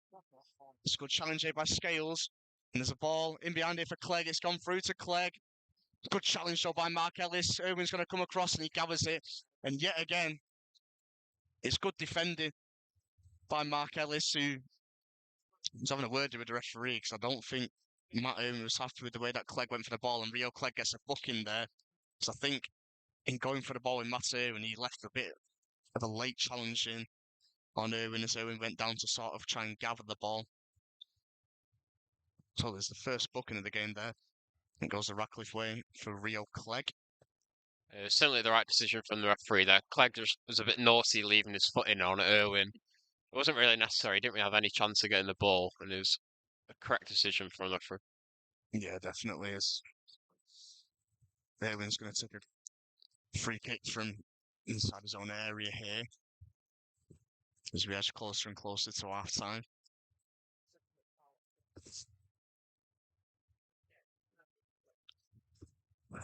it's a good challenge here by Scales. And there's a ball in behind it for Clegg. It's gone through to Clegg. Good challenge though by Mark Ellis. Irwin's going to come across and he gathers it. And yet again, it's good defending by Mark Ellis, who was having a word with the referee because I don't think Matt Irwin was happy with the way that Clegg went for the ball, and Rio Clegg gets a booking there. So I think in going for the ball with Matt Irwin, he left a bit of a late challenge in on Irwin as Irwin went down to sort of try and gather the ball. So there's the first booking of the game there. It goes the Radcliffe way for Rio Clegg. It was certainly the right decision from the referee there. Clegg just was a bit naughty leaving his foot in on Irwin. It wasn't really necessary. He didn't really have any chance of getting the ball, and it was a correct decision from the referee. Yeah, definitely is. Irwin's going to take a free kick from inside his own area here as we edge closer and closer to half time.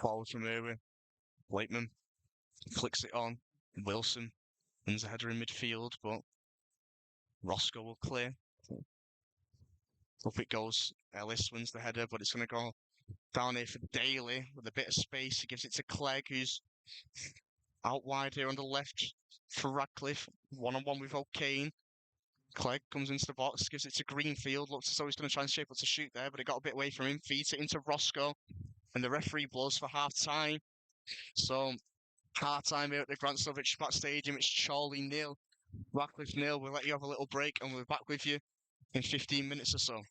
Forward from Irwin. Blakeman flicks it on. Wilson wins a header in midfield, but Roscoe will clear. Up it goes. Ellis wins the header, but it's going to go down here for Daly with a bit of space. He gives it to Clegg, who's out wide here on the left for Radcliffe. One-on-one with O'Kane. Clegg comes into the box, gives it to Greenfield. Looks as though he's going to try and shape up to shoot there, but it got a bit away from him. Feeds it into Roscoe, and the referee blows for half-time. So, half-time here at the Grant Stovich Pat Stadium. It's Chorley 0, Radcliffe 0. We'll let you have a little break, and we'll be back with you in 15 minutes or so.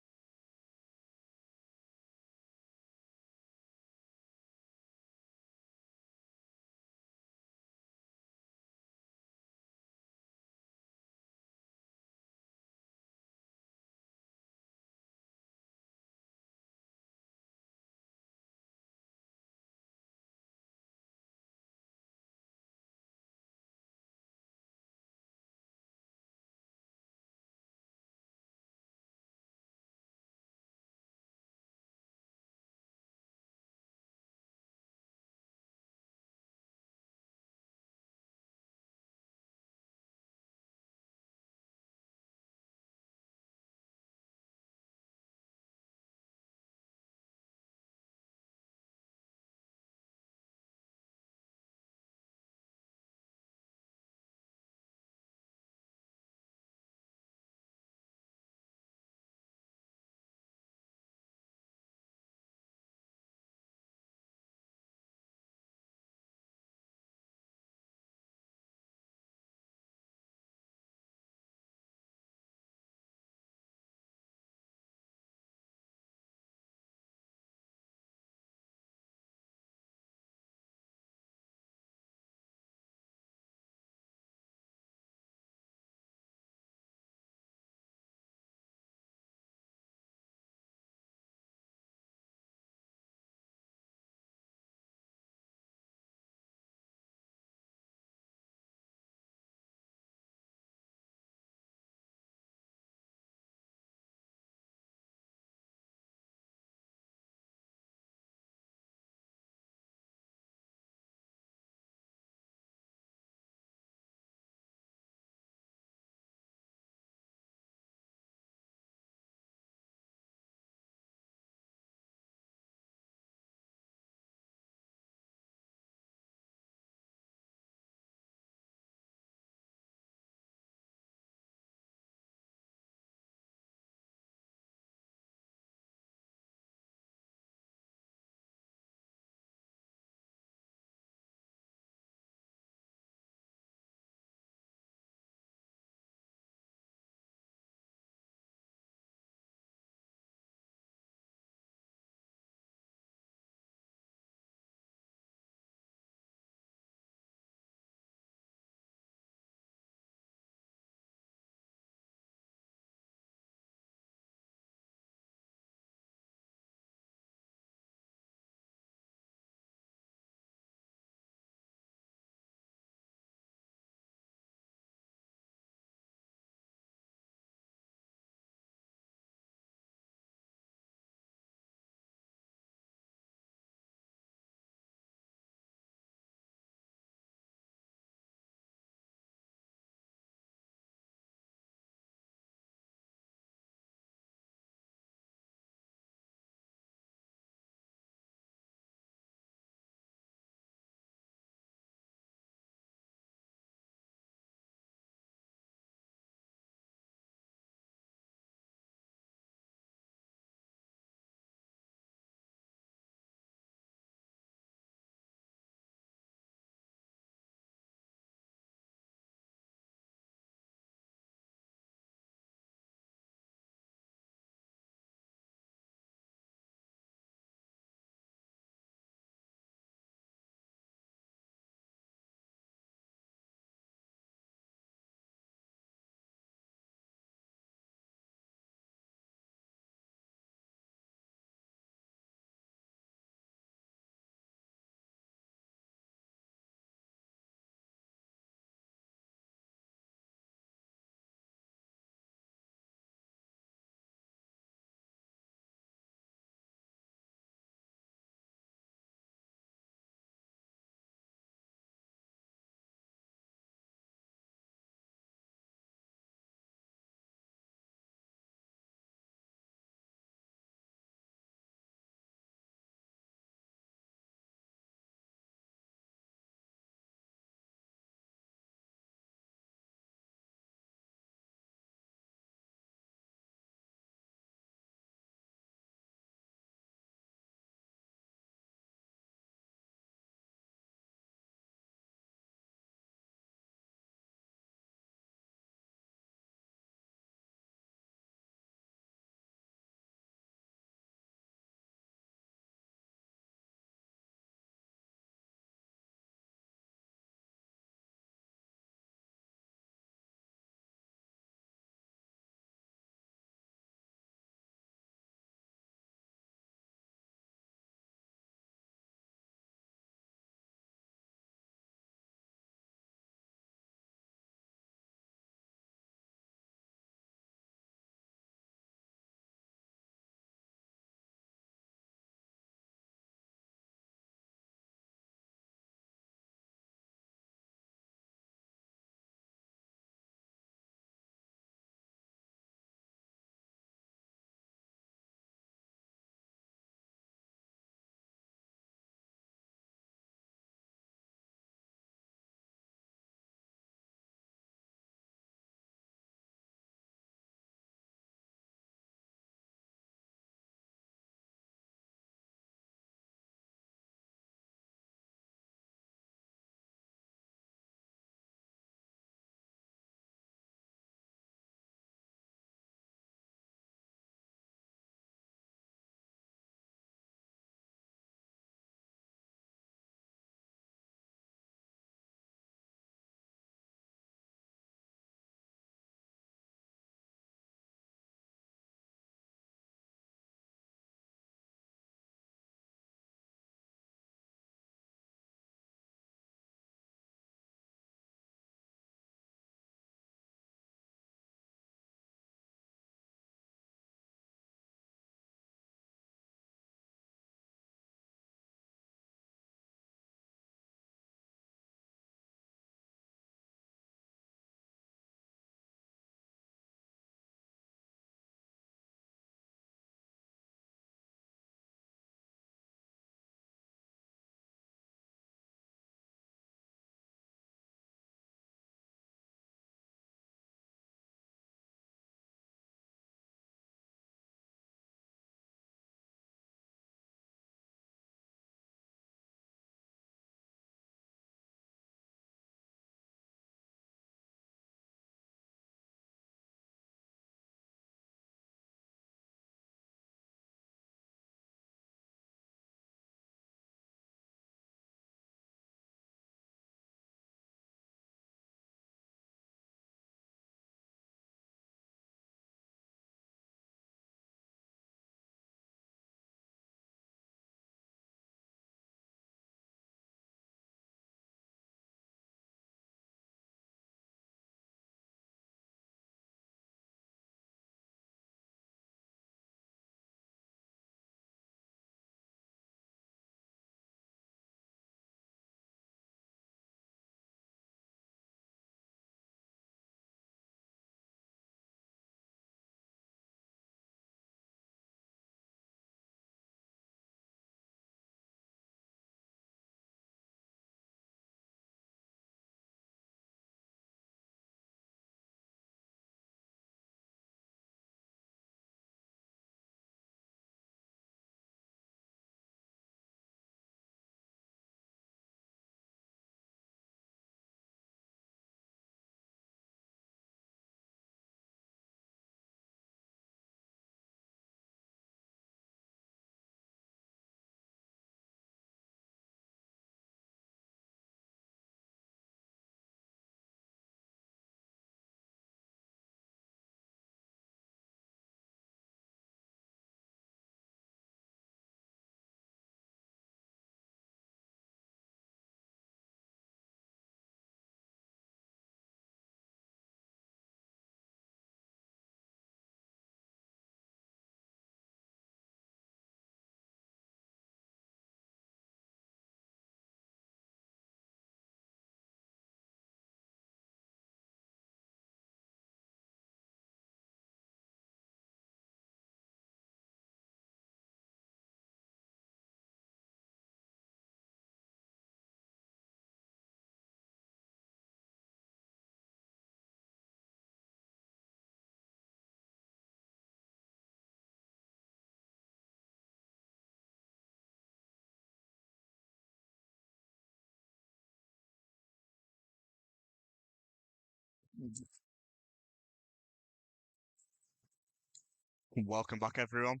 Welcome back, everyone.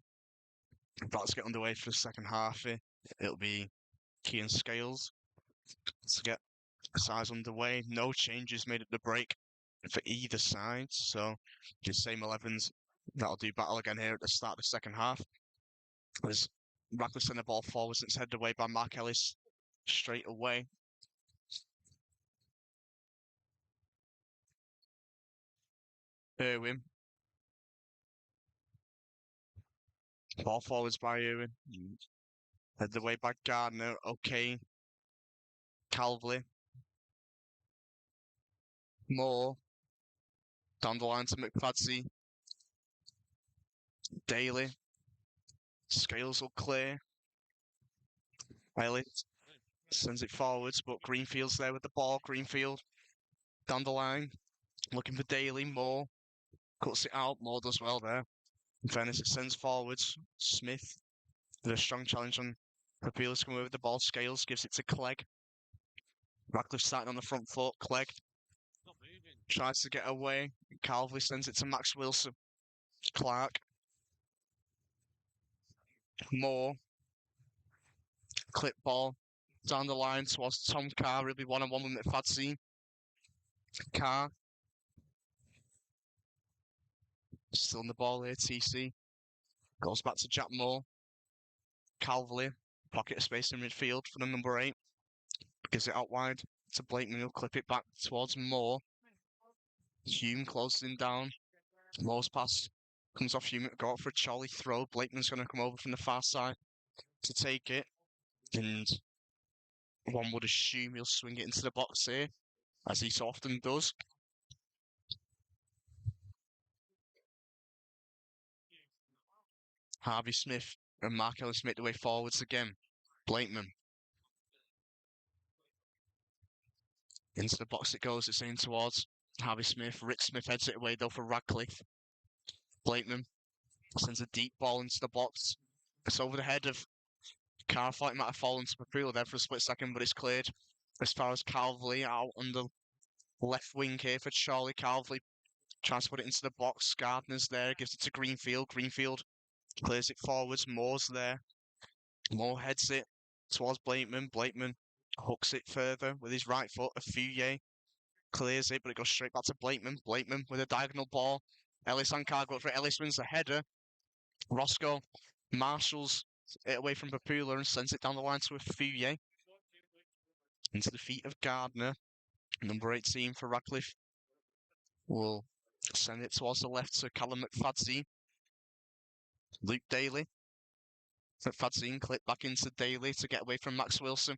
About to get underway for the second half here. It'll be Key and Scales to get the sides underway. No changes made at the break for either side, so just same 11s. That'll do battle again here at the start of the second half. As Radcliffe sent the ball forwards and it's headed away by Mark Ellis straight away. Ewan. Ball forwards by Ewan. Headed away by Gardner. Okay. Calvley. Moore. Down the line to McFadzy. Daly. Scales will clear. Ellis sends it forwards, but Greenfield's there with the ball. Greenfield down the line. Looking for Daly. Moore. Cuts it out. Moore does well there. In fairness, it sends forwards. Smith with a strong challenge on Papilas coming away with the ball. Scales gives it to Clegg. Radcliffe starting on the front foot. Clegg tries to get away. Calvley sends it to Max Wilson. Clark. Moore. Clip ball. Down the line towards Tom Carr. He'll be one-on-one with McFadzy. Carr. Still on the ball here, TC. Goes back to Jack Moore. Calvley. Pocket of space in midfield for the number 8. Gives it out wide to Blakeman. He'll clip it back towards Moore. Hume closes him down. Moore's pass comes off Hume. Go out for a Chorley throw. Blakeman's going to come over from the far side to take it. And one would assume he'll swing it into the box here, as he so often does. Harvey Smith and Mark Ellis make their way forwards again. Blakeman. Into the box it goes. It's in towards Harvey Smith. Rick Smith heads it away though for Radcliffe. Blakeman sends a deep ball into the box. It's over the head of Carr. Thought it might have fallen to Papula there for a split second, but it's cleared. As far as Calvley out on the left wing here for Chorley. Calvley tries to put it into the box. Gardner's there. Gives it to Greenfield. Greenfield clears it forwards. Moore's there. Moore heads it towards Blakeman. Blakeman hooks it further with his right foot. Afuye clears it, but it goes straight back to Blakeman. Blakeman with a diagonal ball. Ellis and Carr go for it. Ellis wins the header. Roscoe marshals it away from Papula and sends it down the line to Afuye. Into the feet of Gardner. Number 18 for Radcliffe will send it towards the left to Callum McFadzy. Luke Daly. McFadzy clip back into Daly to get away from Max Wilson.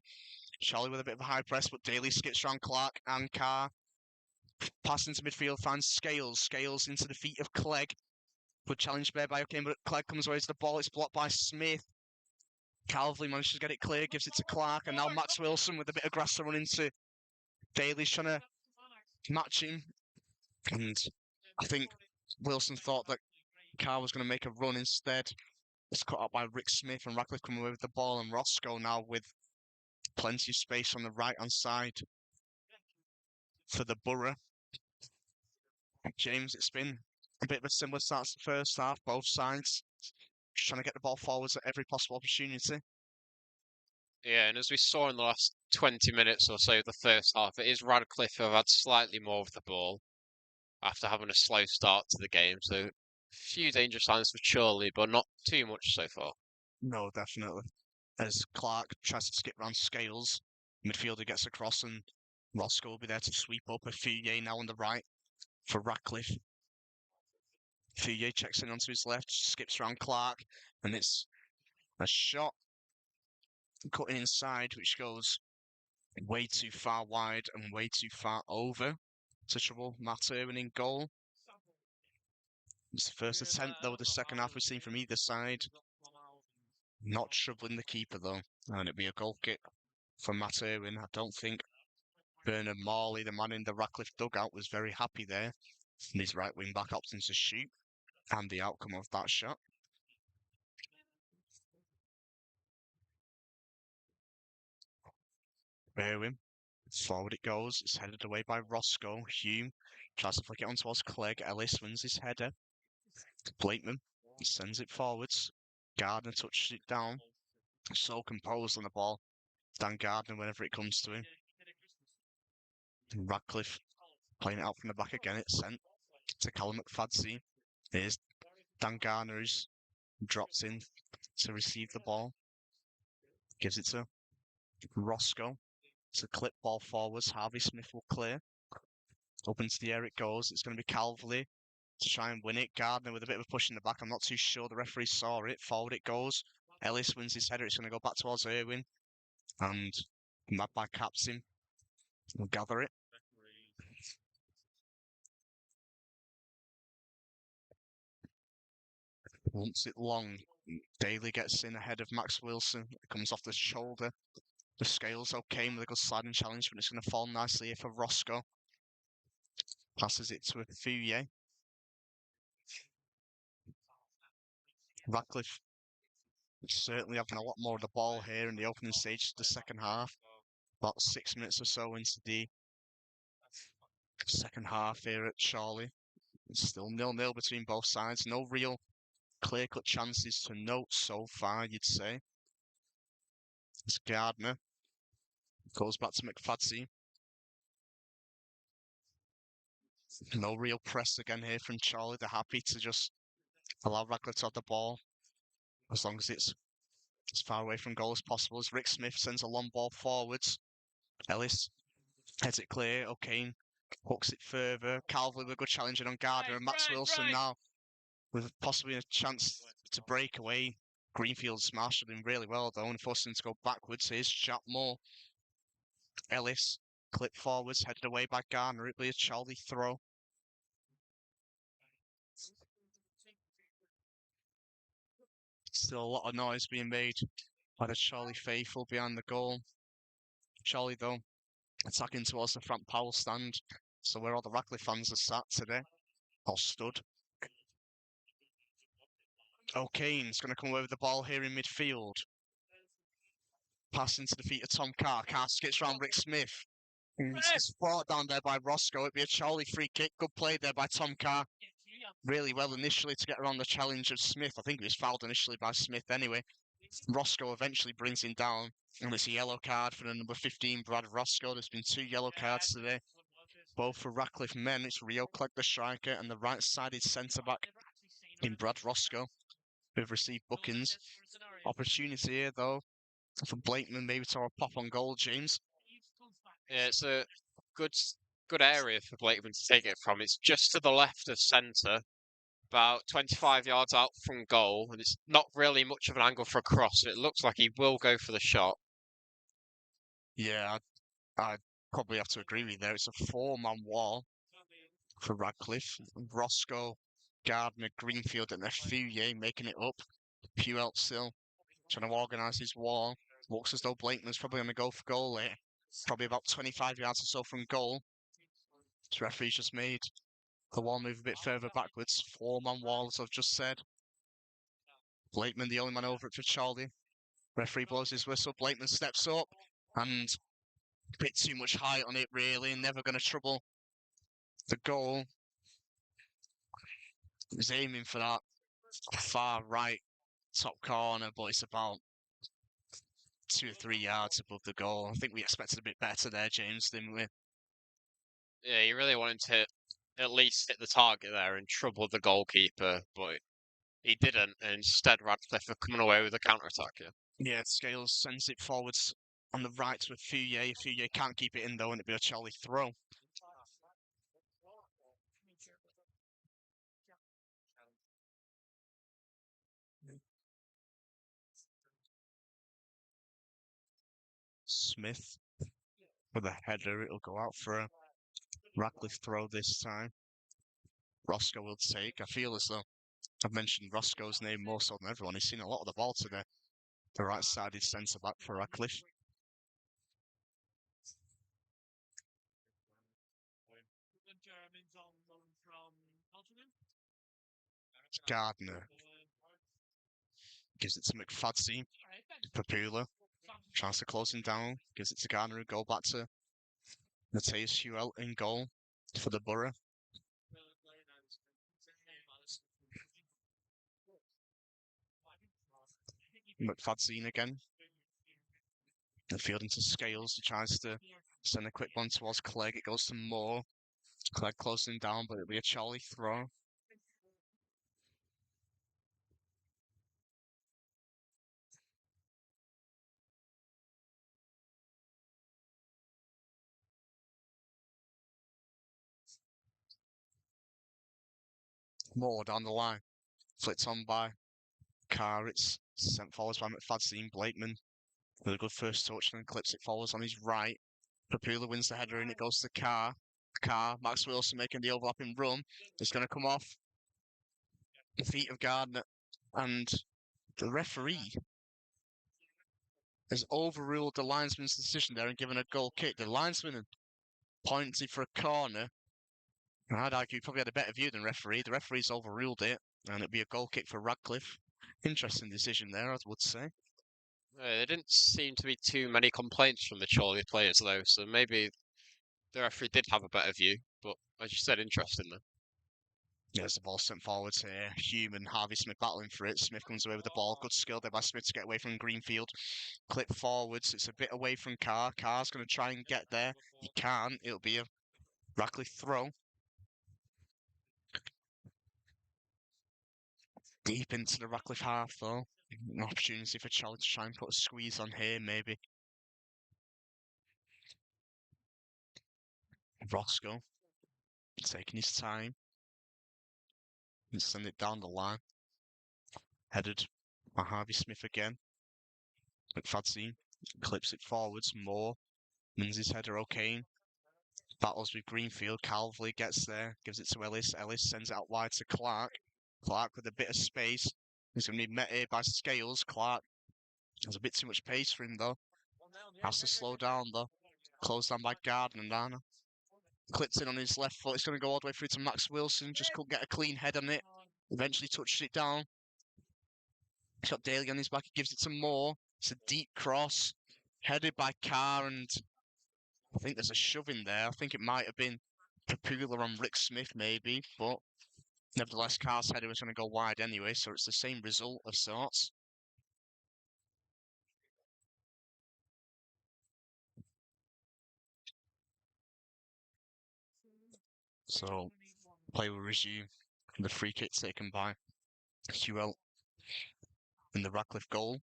Chorley with a bit of a high press, but Daly skips around Clark and Carr. Pass into midfield, finds Scales. Scales into the feet of Clegg. Good challenge there by O'Kane, but Clegg comes away to the ball. It's blocked by Smith. Calvley manages to get it clear, gives it to Clark, and now Max Wilson with a bit of grass to run into. Daly's trying to match him, and I think Wilson thought that Carr was going to make a run instead. It's cut out by Rick Smith, and Radcliffe coming away with the ball, and Roscoe now with plenty of space on the right-hand side for the Borough. James, it's been a bit of a similar start to the first half, both sides just trying to get the ball forwards at every possible opportunity. Yeah, and as we saw in the last 20 minutes or so of the first half, it is Radcliffe who have had slightly more of the ball after having a slow start to the game. So a few dangerous signs for Chorley, but not too much so far. No, definitely. As Clark tries to skip around Scales, midfielder gets across and Roscoe will be there to sweep up. Afuye now on the right for Radcliffe. Afuye checks in onto his left, skips around Clark, and it's a shot cutting inside, which goes way too far wide and way too far over to trouble Matt Irwin in goal. It's the first attempt, though, of the second half we've seen from either side. Not troubling the keeper, though, and it'd be a goal kick for Matt Irwin. I don't think Bernard Morley, the man in the Radcliffe dugout, was very happy there. And his right wing back opting to shoot, and the outcome of that shot. Irwin, forward it goes. It's headed away by Roscoe. Hume Tries to flick it on towards Clegg. Ellis wins his header. Blakeman sends it forwards. Gardner touches it down. So composed on the ball. Dan Gardner whenever it comes to him. Radcliffe playing it out from the back again. It's sent to Callum McFadzean. Here's Dan Gardner who's dropped in to receive the ball. Gives it to Roscoe. It's a clip ball forwards. Harvey Smith will clear. Up into the air it goes. It's going to be Calverley to try and win it. Gardner with a bit of a push in the back. I'm not too sure the referee saw it. Forward it goes. Ellis wins his header. It's going to go back towards Irwin. And Magpie caps him. We'll gather it. Wants it long. Daly gets in ahead of Max Wilson. It comes off the shoulder. The scale's okay with a good sliding challenge, but it's going to fall nicely here for Roscoe. Passes it to a Fouye. Radcliffe certainly having a lot more of the ball here in the opening stage of the second half. About 6 minutes or so into the second half here at Chorley. It's still 0-0 between both sides. No real clear-cut chances to note so far, you'd say. It's Gardner. Goes back to McFadzean. No real press again here from Chorley. They're happy to just allow Radcliffe to have the ball as long as it's as far away from goal as possible. As Rick Smith sends a long ball forwards. Ellis heads it clear. O'Kane hooks it further. Calverley with a good challenge on Gardner. And Max Wilson now with possibly a chance to break away. Greenfield's marshalled him really well though and forced him to go backwards. Here's Chapmore. Ellis clip forwards, headed away by Gardner. It'll be a Chorley throw. Still a lot of noise being made by the Chorley faithful behind the goal. Chorley though attacking towards the front Powell stand. So where all the Radcliffe fans are sat today, or stood. O'Kane's going to come away with the ball here in midfield. Pass into the feet of Tom Carr. Carr skips round Rick Smith. It's brought down there by Roscoe. It'd be a Chorley free kick. Good play there by Tom Carr. Really well initially to get around the challenge of Smith. I think he was fouled initially by Smith anyway. Roscoe eventually brings him down. And it's a yellow card for the number 15, Brad Roscoe. There's been 2 yellow cards today. Both for Radcliffe men. It's Rio Clegg, the striker, and the right-sided centre-back in Brad Roscoe, who've received bookings. Opportunity here, though, for Blakeman maybe to have a pop on goal, James. Yeah, it's a good area for Blakeman to take it from. It's just to the left of centre, about 25 yards out from goal, and it's not really much of an angle for a cross. It looks like he will go for the shot. Yeah, I'd probably have to agree with you there. It's a 4-man wall for Radcliffe. Roscoe, Gardner, Greenfield, and Fouye making it up. Puelt still trying to organise his wall. Looks as though Blakeman's probably going to go for goal here. Probably about 25 yards or so from goal. This referee's just made the wall move a bit further backwards. 4-man wall, as I've just said. Blakeman, the only man over it for Chorley. Referee blows his whistle. Blakeman steps up and a bit too much height on it, really. Never going to trouble the goal. He's aiming for that far right top corner, but it's about 2 or 3 yards above the goal. I think we expected a bit better there, James, didn't we? Yeah, he really wanted to at least hit the target there and trouble the goalkeeper, but he didn't, and instead Radcliffe are coming away with a counter-attack here. Yeah, Scales sends it forwards on the right with Fouye. Fouye can't keep it in though, and it'll be a Chorley throw. Smith with a header. It'll go out for a Radcliffe throw this time. Roscoe will take. I feel as though I've mentioned Roscoe's name more so than everyone. He's seen a lot of the ball today. The right-sided centre-back for Radcliffe. Gardner gives it to McFadzean. Papula tries to close him down. Gives it to Gardner, who go back to Mateus Huel in goal for the Borough. McFadzean again. The field into Scales. He tries to send a quick one towards Clegg. It goes to Moore. Clegg closing down, but it'll be a Chorley throw. Moore down the line. Flicked on by Carr. It's sent forwards by McFadzean. Blakeman with a good first touch and then clips it forwards on his right. Papula wins the header and it goes to Carr. Max Wilson making the overlapping run. It's going to come off the feet of Gardner. And the referee has overruled the linesman's decision there and given a goal kick. The linesman pointed for a corner. And I'd argue he probably had a better view than referee. The referee's overruled it, and it'd be a goal kick for Radcliffe. Interesting decision there, I would say. There didn't seem to be too many complaints from the Chorley players, though, so maybe the referee did have a better view. But as you said, interesting, though. There's the ball sent forwards here. Hume and Harvey Smith battling for it. Smith comes away with the ball. Good skill there by Smith to get away from Greenfield. Clip forwards. It's a bit away from Carr. Carr's going to try and get there. He can't. It'll be a Radcliffe throw. Deep into the Radcliffe half, though. An opportunity for Chorley to try and put a squeeze on here, maybe. Roscoe taking his time. And send it down the line. Headed by Harvey Smith again. McFadzean clips it forwards. Moore wins his header. O'Kane battles with Greenfield. Calvley gets there, gives it to Ellis. Ellis sends it out wide to Clark. Clark with a bit of space. He's going to be met here by Scales. Clark has a bit too much pace for him, though. Has to slow down, though. Closed down by Gardner now. Clipped in on his left foot. It's going to go all the way through to Max Wilson. Just couldn't get a clean head on it. Eventually touched it down. He's got Daly on his back. He gives it to Moore. It's a deep cross. Headed by Carr, and I think there's a shove in there. I think it might have been Papula on Rick Smith, maybe. But nevertheless, Carr's header was going to go wide anyway, so it's the same result of sorts. So, play will resume. The free kick taken by Hewell in the Radcliffe goal.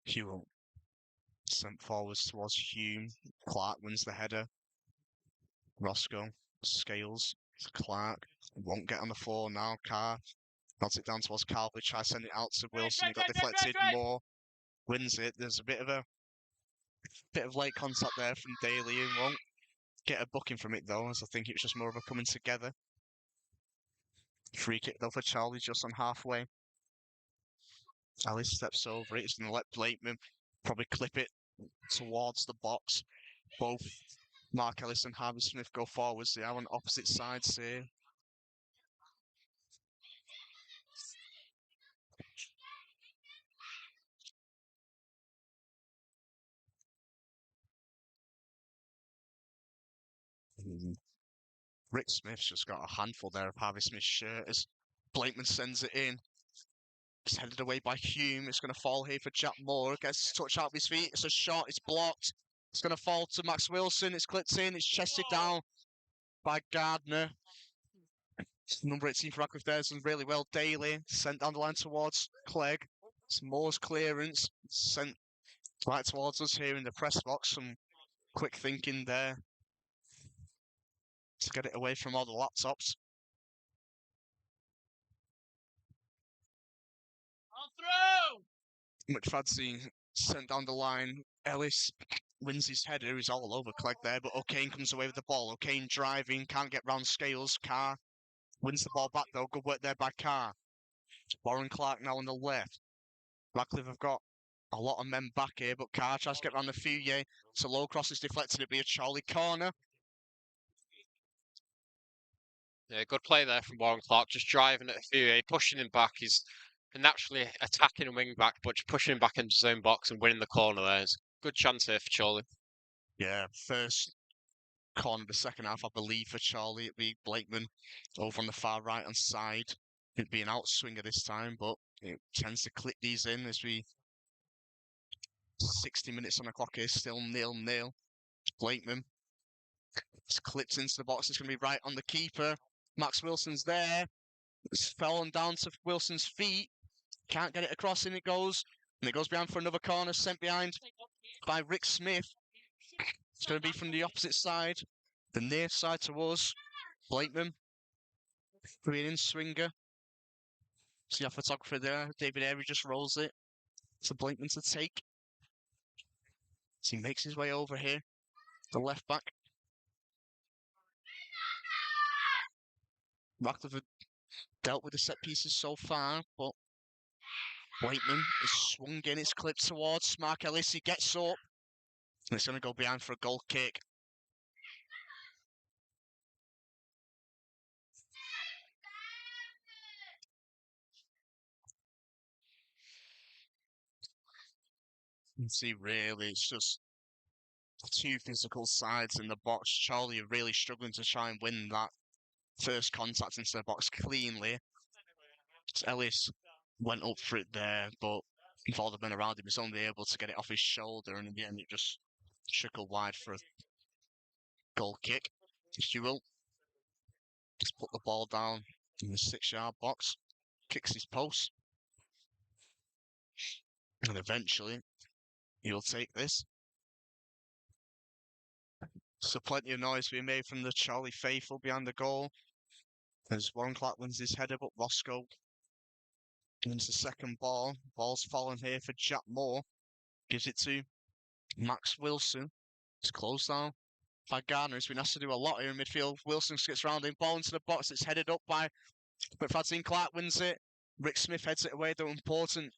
Hewell sent forwards towards Hume. Clark wins the header. Roscoe, Scales, Clark. Won't get on the floor now. Carr nods it down towards Calvert. Tries to send it out to Wilson. He got deflected. Moore wins it. There's a bit of late contact there from Daly, who won't get a booking from it though, as I think it was just more of a coming together. Free kick though for Chorley, just on halfway. Ellis steps over it. It's going to let Blakeman probably clip it towards the box. Both Mark Ellis and Harvey Smith go forwards. They are on opposite sides here. Rick Smith's just got a handful there of Harvey Smith's shirt as Blakeman sends it in. It's headed away by Hume. It's going to fall here for Jack Moore. Gets touched out of his feet. It's a shot. It's blocked. It's going to fall to Max Wilson. It's clipped in. It's chested down by Gardner. Number 18 for Radcliffe there. Done really well. Daly sent down the line towards Clegg. It's Moore's clearance. Sent right towards us here in the press box. Some quick thinking there to get it away from all the laptops. McFadzean sent down the line. Ellis wins his header. He's all over Clegg there, but O'Kane comes away with the ball. O'Kane driving, can't get round Scales. Carr wins the ball back though. Good work there by Carr. Warren Clark now on the left. Radcliffe have got a lot of men back here, but Carr tries to get round the Fouye. It's a low cross, is deflected. It'll be a Chorley corner. Yeah, good play there from Warren Clark, just driving at Fouye, pushing him back. He's naturally attacking a wing back, but just pushing him back into his own box and winning the corner there. It's a good chance here for Chorley. Yeah, first corner of the second half, I believe, for Chorley. It'll be Blakeman over on the far right-hand side. It'd be an outswinger this time, but it tends to clip these in as we 60 minutes on the clock here, still 0-0. Blakeman. It's clipped into the box. It's going to be right on the keeper. Max Wilson's there. It's fallen down to Wilson's feet. Can't get it across, and it goes. And it goes behind for another corner, sent behind by Rick Smith. It's going to be from the opposite side, the near side to us. Blakeman. Green in swinger. See our photographer there, David Airy just rolls it. It's a Blakeman to take. So he makes his way over here. The left back. Radcliffe have dealt with the set pieces so far, but Blakeman is swung in. It's clipped towards Mark Ellis. He gets up. And it's going to go behind for a goal kick. You can see really, it's just two physical sides in the box. Chorley are really struggling to try and win that first contact into the box cleanly. Ellis went up for it there, but with all the men around him, he's only able to get it off his shoulder, and in the end, it just trickled wide for a goal kick. Hewell just put the ball down in the 6-yard box, kicks his post, and eventually he'll take this. So plenty of noise being made from the Chorley faithful behind the goal. As Warren Clark wins his header, but Roscoe wins the second ball. Ball's fallen here for Jack Moore. Gives it to Max Wilson. It's closed down by Gardner. He's been asked to do a lot here in midfield. Wilson gets round in, ball into the box. It's headed up by Fadzine. Clark wins it. Rick Smith heads it away, though important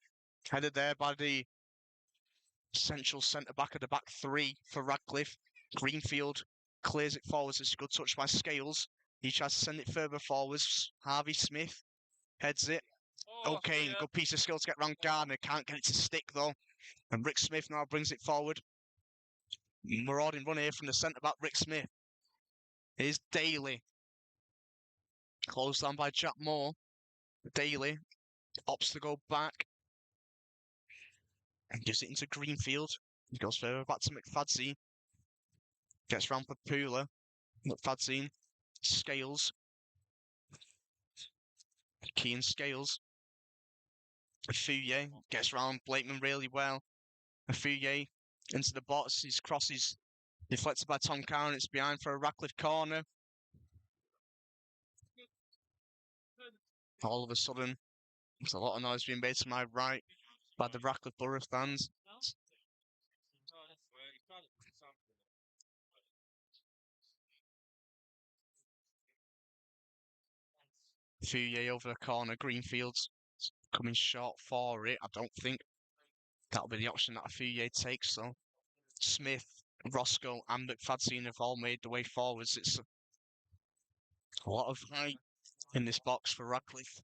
headed there by the central centre-back of the back three for Radcliffe. Greenfield clears it forwards. It's a good touch by Scales. He tries to send it further forwards. Harvey Smith heads it. Okay, yeah. Good piece of skill to get round Gardner. Can't get it to stick, though. And Rick Smith now brings it forward. Marauding run here from the centre-back, Rick Smith. Here's Daly. Closed down by Jack Moore. Daly opts to go back. And gives it into Greenfield. He goes further back to McFadzean. Gets round for Pooler. McFadzean. Scales. Keane Scales. Fouye gets round Blakeman really well. Fouye into the box. His cross is deflected by Tom Carr, and it's behind for a Radcliffe corner. All of a sudden, there's a lot of noise being made to my right by the Radcliffe Borough fans. Fouye over the corner. Greenfield's coming short for it. I don't think that'll be the option that Fouye takes, though. Smith, Roscoe, and McFadzean have all made the way forwards. It's a lot of height in this box for Radcliffe.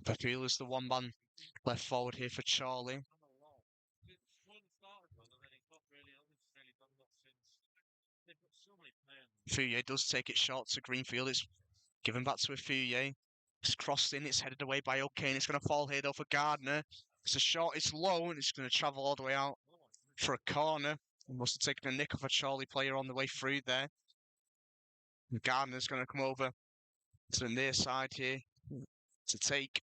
Pepil is the one man left forward here for Chorley. Fouye does take it short to Greenfield. It's given back to Fouye. It's crossed in. It's headed away by O'Kane. It's going to fall here though for Gardner. It's a short. It's low, and it's going to travel all the way out for a corner. He must have taken a nick off a Chorley player on the way through there. And Gardner's going to come over to the near side here to take.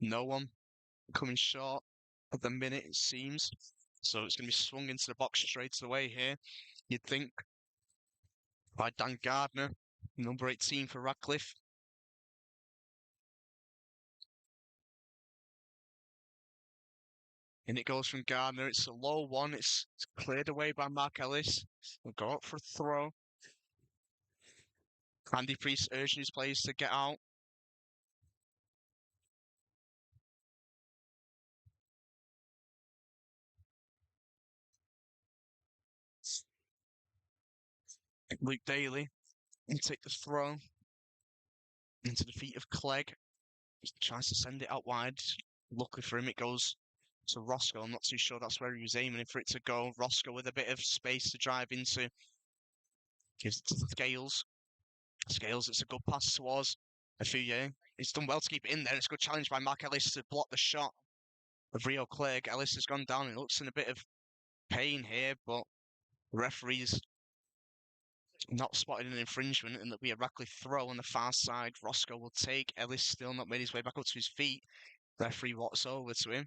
No one coming short at the minute, it seems. So it's going to be swung into the box straight away here, you'd think, by Dan Gardner, number 18 for Radcliffe. And it goes from Gardner. It's a low one. It's cleared away by Mark Ellis. We'll go up for a throw. Andy Priest urging his players to get out. Luke Daly will take the throw into the feet of Clegg. He tries to send it out wide. Luckily for him, it goes to Roscoe. I'm not too sure that's where he was aiming for it to go. Roscoe with a bit of space to drive into. Gives it to Scales. Scales, it's a good pass towards Afuye. He's done well to keep it in there. It's a good challenge by Mark Ellis to block the shot of Rio Clegg. Ellis has gone down. It looks in a bit of pain here, but the referee's not spotted an infringement, and there'll be a Radcliffe throw on the far side. Roscoe will take. Ellis still not made his way back up to his feet. Referee walks over to him.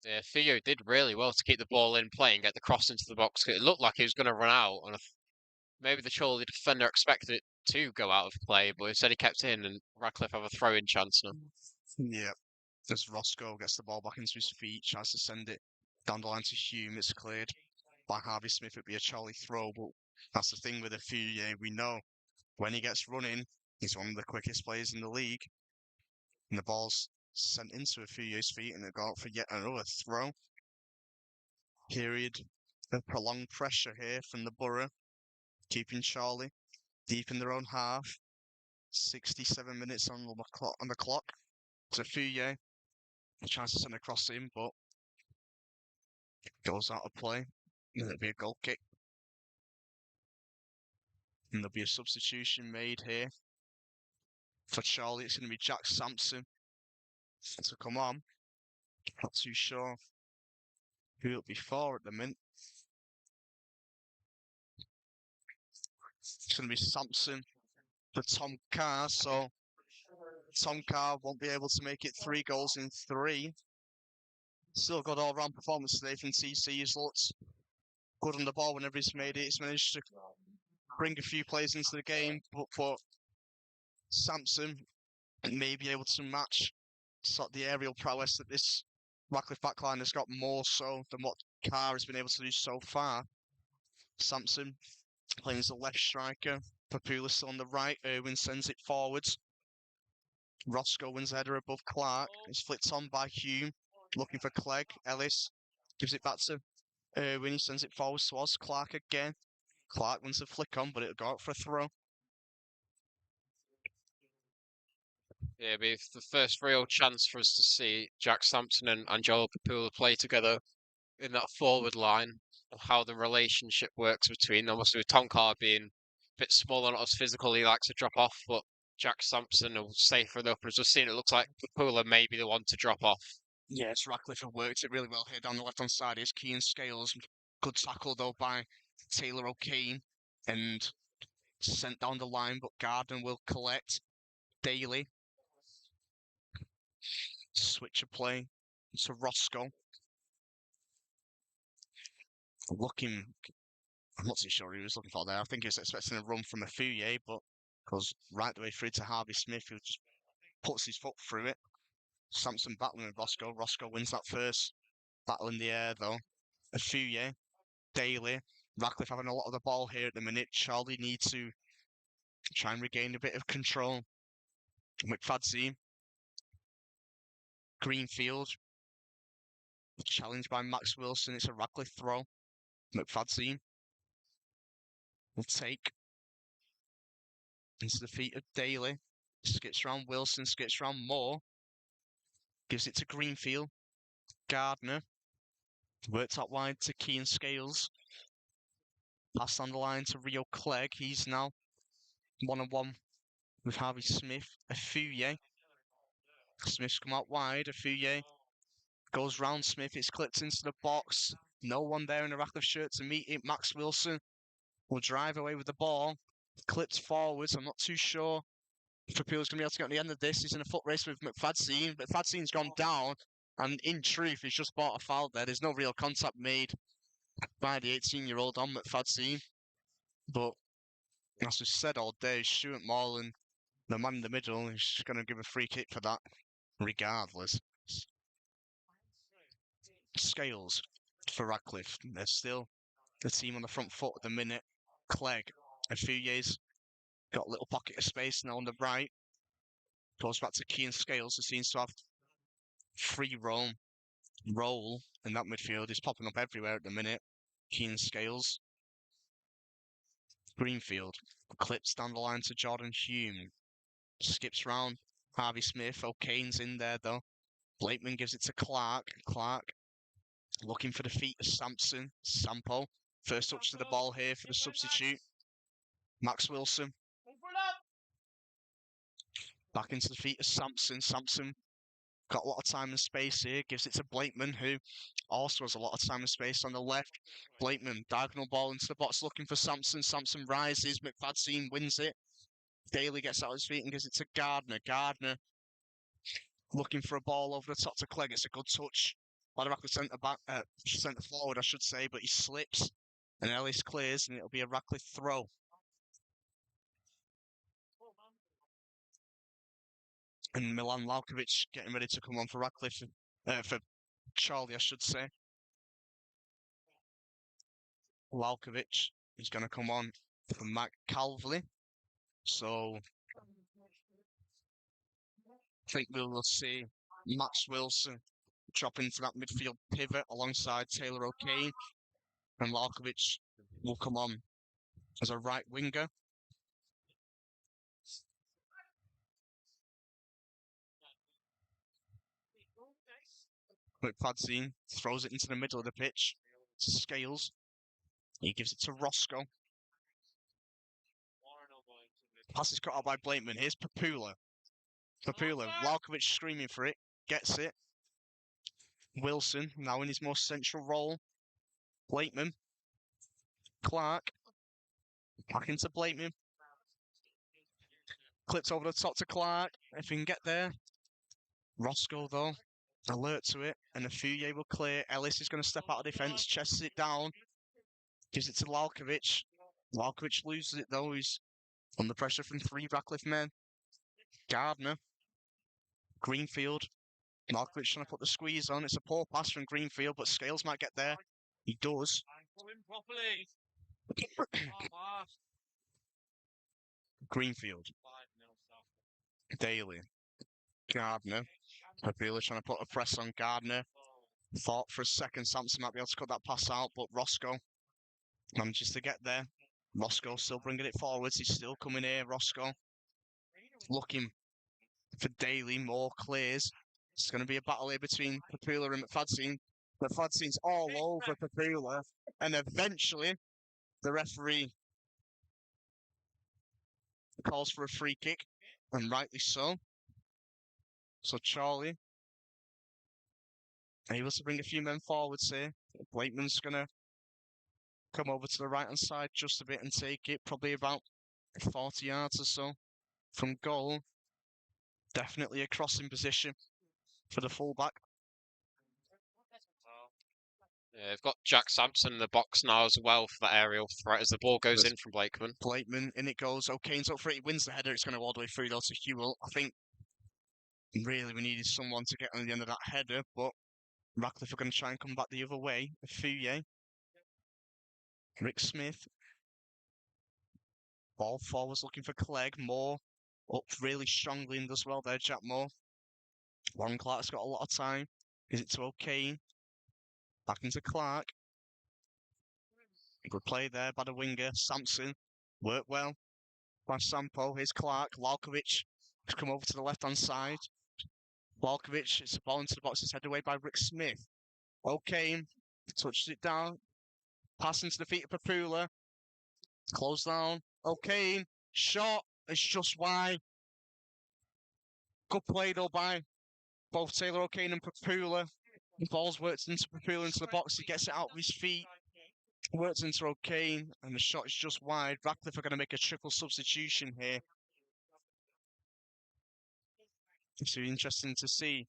Yeah, Theo did really well to keep the ball in play and get the cross into the box. It looked like he was going to run out, and maybe the Chorley defender expected it to go out of play, but instead he kept it in, and Radcliffe have a throw-in chance now. Yeah, as Roscoe gets the ball back into his feet, tries to send it down the line to Hume. It's cleared by Harvey Smith. It'd be a Charlie throw, but that's the thing with Afuye. We know when he gets running, he's one of the quickest players in the league. And the ball's sent into Afuye's feet, and it got out for yet another throw. Period of prolonged pressure here from the Borough, keeping Chorley deep in their own half. 67 minutes on the clock. It's Afuye. He tries to send across him, but goes out of play. And it'll be a goal kick. And there'll be a substitution made here. For Chorley, it's going to be Jack Sampson to come on. Not too sure who it'll be for at the minute. It's going to be Sampson for Tom Carr, so Tom Carr won't be able to make it 3 goals in 3. Still good all-round performance today from TC. He's looked good on the ball whenever he's made it. He's managed to bring a few players into the game, but for Sampson, may be able to match sort of the aerial prowess that this Radcliffe backline has got more so than what Carr has been able to do so far. Sampson playing as a left striker. Papula still on the right. Irwin sends it forwards. Roscoe wins the header above Clark. It's flicked on by Hume. Looking for Clegg. Ellis gives it back to Irwin. He sends it forwards towards Clark again. Clark wins the flick on, but it'll go out for a throw. Yeah, it'll be the first real chance for us to see Jack Sampson and Angelo Papula play together in that forward line, of how the relationship works between them. Obviously, with Tom Carr being a bit smaller, not as physical, he likes to drop off, but Jack Sampson will safer enough. As we've seen, it looks like Papula may be the one to drop off. Yes, Radcliffe have worked it really well here down the left-hand side. Is Keane Scales. Good tackle, though, by Taylor O'Kane. And sent down the line, but Gardner will collect. Daly. Switch of play to Roscoe. Looking, I'm not too sure who he was looking for there. I think he was expecting a run from Afuye, but goes right the way through to Harvey Smith, who just puts his foot through it. Sampson battling with Roscoe. Roscoe wins that first battle in the air, though. Afuye, Daly, Radcliffe having a lot of the ball here at the minute. Chorley need to try and regain a bit of control. McFadzean, Greenfield, challenged by Max Wilson. It's a Radcliffe throw. McFadzean will take into the feet of Daly. Skips round Wilson, skips round Moore. Gives it to Greenfield. Gardner. Worked out wide to Keane Scales. Pass on the line to Rio Clegg. He's now 1-on-1 with Harvey Smith. Afuye. Smith's come out wide. Afuye goes round Smith. It's clipped into the box. No one there in a Radcliffe shirt to meet it. Max Wilson will drive away with the ball. Clipped forwards. I'm not too sure if Papula's going to be able to get on the end of this. He's in a foot race with McFadzean. McFadzean's gone down. And in truth, he's just bought a foul there. There's no real contact made by the 18-year-old on McFadzean. But as we've said all day, Stuart Morland, the man in the middle, is going to give a free kick for that regardless. Scales for Radcliffe. They're still the team on the front foot at the minute. Clegg, Afuye's got a little pocket of space now on the right. Goes back to Keane Scales, who seems to have free roll in that midfield. He's popping up everywhere at the minute. Keane Scales. Greenfield clips down the line to Jordan Hume. Skips round Harvey Smith. O'Kane's in there though. Blakeman gives it to Clark. Clark looking for the feet of Sampson. Sampo. First touch to the ball here for the substitute. Max Wilson. Back into the feet of Sampson. Sampson got a lot of time and space here. Gives it to Blakeman, who also has a lot of time and space on the left. Blakeman, diagonal ball into the box looking for Sampson. Sampson rises. McFadzean wins it. Daly gets out of his feet and gives it to Gardner. Gardner looking for a ball over the top to Clegg. It's a good touch. Radcliffe centre forward, I should say, but he slips. And Ellis clears, and it'll be a Radcliffe throw. And Milan Lalkovic getting ready to come on for Radcliffe, for Chorley, I should say. Lalkovic is going to come on for Matt Calvley. So I think we will see Max Wilson drop into that midfield pivot alongside Taylor O'Kane. And Lalkovic will come on as a right winger. McFadzean throws it into the middle of the pitch to Scales. He gives it to Roscoe. Pass is cut out by Blakeman. Here's Papula. Papula, Lalkovic screaming for it. Gets it. Wilson, now in his more central role. Blakeman. Clark. Back into Blakeman. Clips over the top to Clark. If he can get there. Roscoe, though, alert to it. And the Fouye will clear. Ellis is going to step out of defence. Chests it down. Gives it to Lalkovic. Lalkovic loses it, though. He's under pressure from 3 Radcliffe men. Gardner. Greenfield. Lalkovic trying to put the squeeze on. It's a poor pass from Greenfield, but Scales might get there. He does. Greenfield. Daly. Gardner. Papula trying to put a press on Gardner. Thought for a second Sampson might be able to cut that pass out, but Roscoe manages to get there. Roscoe still bringing it forwards. He's still coming here, Roscoe. Looking for Daly, more clears. It's going to be a battle here between Papula and McFadzean. McFadzean's all over Papula, and eventually the referee calls for a free kick, and rightly so. So Chorley able to bring a few men forwards here. Blakeman's going to come over to the right-hand side just a bit and take it, probably about 40 yards or so from goal. Definitely a crossing position for the fullback. Yeah, they've got Jack Sampson in the box now as well for that aerial threat as the ball goes in from Blakeman. Blakeman, in it goes. O'Kane's up for it. He wins the header. It's going to go all the way through, though, to Hewell. I think really we needed someone to get on the end of that header, but Radcliffe are going to try and come back the other way. Fouye. Rick Smith. Ball forwards looking for Clegg. Moore up really strongly in as well there, Jack Moore. Warren Clark's got a lot of time. Gives it to O'Kane. Back into Clark. Good play there by the winger. Sampson. Worked well by Sampo. Here's Clark. Lalkovic has come over to the left-hand side. Lalkovic, it's a ball into the box. It's headed away by Rick Smith. O'Kane touches it down. Pass into the feet of Papula. Close down. O'Kane. Shot. It's just wide. Good play, though, by both Taylor O'Kane and Papula. The ball's worked into Papula into the box. He gets it out of his feet. Works into O'Kane, and the shot is just wide. Radcliffe are going to make a triple substitution here. It's really interesting to see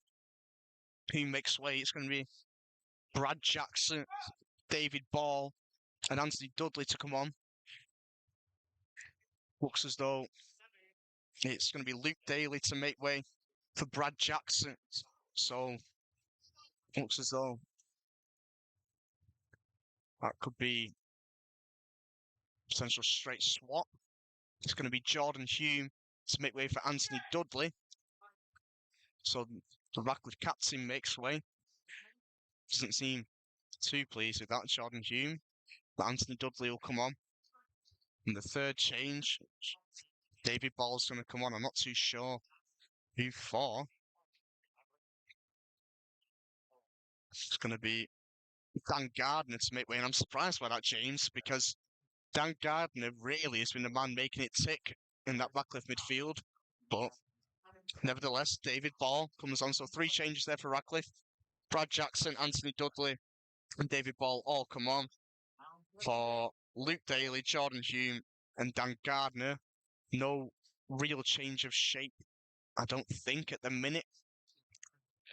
who makes way. It's going to be Brad Jackson, David Ball, and Anthony Dudley to come on. Looks as though it's going to be Luke Daly to make way for Brad Jackson. So, looks as though that could be a potential straight swap. It's going to be Jordan Hume to make way for Anthony Dudley. So the Radcliffe captain makes way. Doesn't seem too pleased with that, Jordan Hume. But Anthony Dudley will come on. And the third change, David Ball's going to come on. I'm not too sure who for. It's going to be Dan Gardner to make way, and I'm surprised by that, James, because Dan Gardner really has been the man making it tick in that Radcliffe midfield. But nevertheless, David Ball comes on, so 3 changes there for Radcliffe. Brad Jackson, Anthony Dudley, and David Ball all come on for Luke Daly, Jordan Hume, and Dan Gardner. No real change of shape, I don't think, at the minute.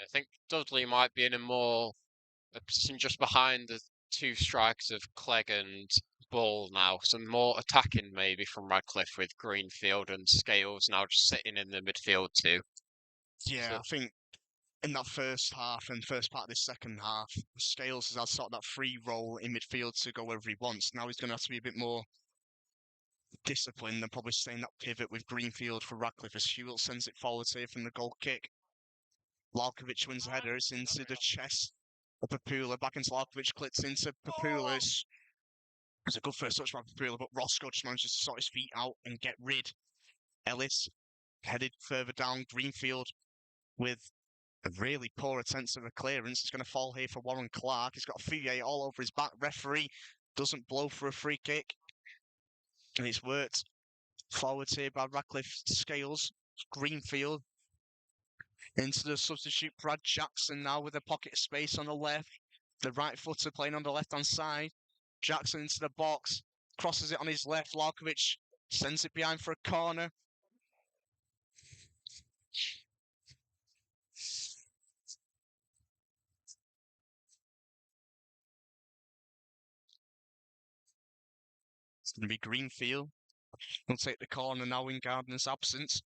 I think Dudley might be in a position just behind the 2 strikers of Clegg and Bull now. Some more attacking maybe from Radcliffe with Greenfield and Scales now just sitting in the midfield too. Yeah, So, I think in that first half and first part of this second half, Scales has had sort of that free role in midfield to go wherever he wants. Now he's going to have to be a bit more disciplined and probably stay in that pivot with Greenfield for Radcliffe as Hewitt sends it forward here from the goal kick. Lalkovic wins the header. It's into the chest of Papula. Back into Lalkovic, clips into Papula. It's a good first touch by Papula, but Roscoe just manages to sort his feet out and get rid. Ellis headed further down. Greenfield with a really poor attempt at a clearance. It's going to fall here for Warren Clark. He's got Fouye all over his back. Referee doesn't blow for a free kick. And it's worked forward here by Radcliffe Scales. Greenfield into the substitute Brad Jackson now with a pocket of space on the left. The right footer playing on the left-hand side. Jackson into the box. Crosses it on his left. Lalkovic sends it behind for a corner. It's going to be Greenfield. He'll take the corner now in Gardner's absence.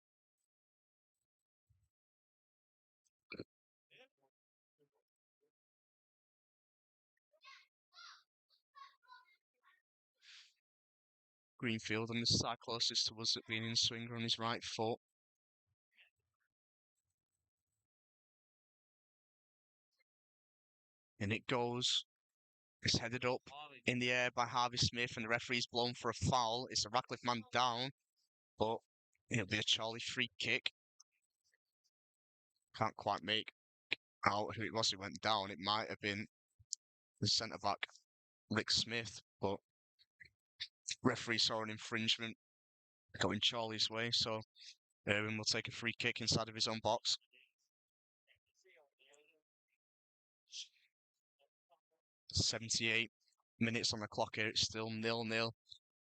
Greenfield on the side closest to us at being in swinger on his right foot. And it goes. It's headed up in the air by Harvey Smith, and the referee's blown for a foul. It's a Radcliffe man down, but it'll be a Chorley free kick. Can't quite make out who it was who went down. It might have been the centre back, Rick Smith, but referee saw an infringement going Chorley's way, so Ewan will take a free kick inside of his own box. 78 minutes on the clock here. It's still 0-0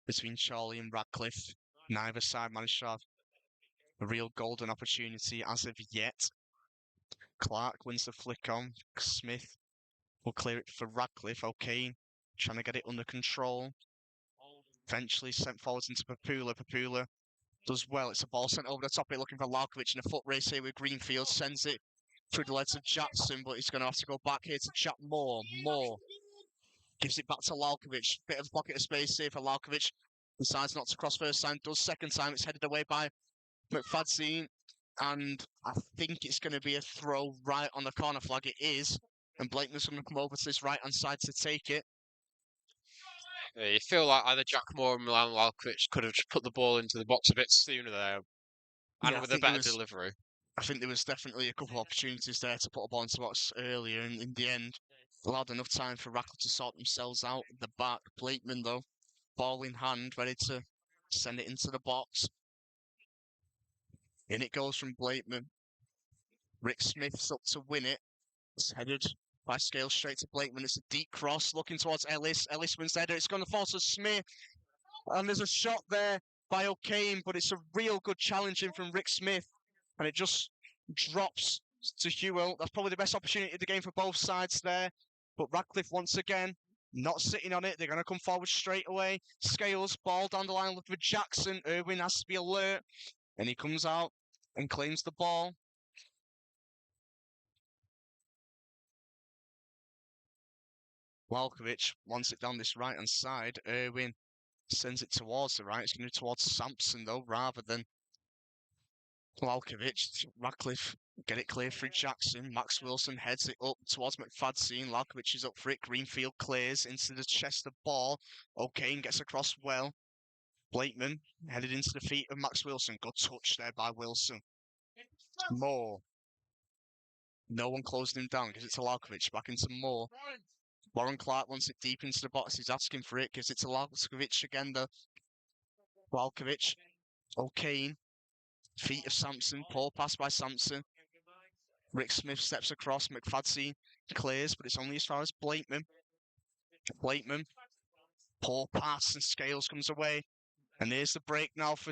between Chorley and Radcliffe. Neither side managed to have a real golden opportunity as of yet. Clark wins the flick on. Smith will clear it for Radcliffe. Okay, trying to get it under control. Eventually sent forwards into Papula. Papula does well. It's a ball sent over the top here, looking for Lalkovic in a foot race here with Greenfield. Sends it through the legs of Jackson, but he's going to have to go back here to Jack Moore. Moore gives it back to Lalkovic. Bit of pocket of space here for Lalkovic. Decides not to cross first time. Does second time. It's headed away by McFadzean. And I think it's going to be a throw right on the corner flag. It is. And Blakeman's going to come over to this right-hand side to take it. yeah, you feel like either Jack Moore or Milan Lalkovic could have just put the ball into the box a bit sooner there, and Yeah, with a better delivery. I think there was definitely a couple of opportunities there to put a ball into the box earlier, and in the end, allowed enough time for Radcliffe to sort themselves out at the back. Blakeman, though, ball in hand, ready to send it into the box. In it goes from Blakeman. Rick Smith's up to win it. It's headed by Scales straight to Blakeman. It's a deep cross looking towards Ellis. Ellis wins the header. It's going to force a Smith. And there's a shot there by O'Kane, but it's a real good challenge in from Rick Smith. And it just drops to Hewitt. That's probably the best opportunity of the game for both sides there. But Radcliffe, once again, not sitting on it. They're going to come forward straight away. Scales, ball down the line with Jackson. Irwin has to be alert. And he comes out and claims the ball. Lalkovic wants it down this right-hand side. Irwin sends it towards the right. It's going to towards Sampson, though, rather than Lalkovic. Radcliffe get it clear through Jackson. Max Wilson heads it up towards McFadzean. Lalkovic is up for it. Greenfield clears into the chest of ball. O'Kane gets across well. Blakeman headed into the feet of Max Wilson. Good touch there by Wilson. Moore No one closing him down, gives it to Lalkovic, back into Moore. Warren Clark wants it deep into the box, he's asking for it, gives it to Lalkovic again, though. Lalkovic, O'Kane, feet of Sampson, poor pass by Sampson. Rick Smith steps across, McFadzean clears, but it's only as far as Blakeman. Blakeman, poor pass, and Scales comes away. And here's the break now for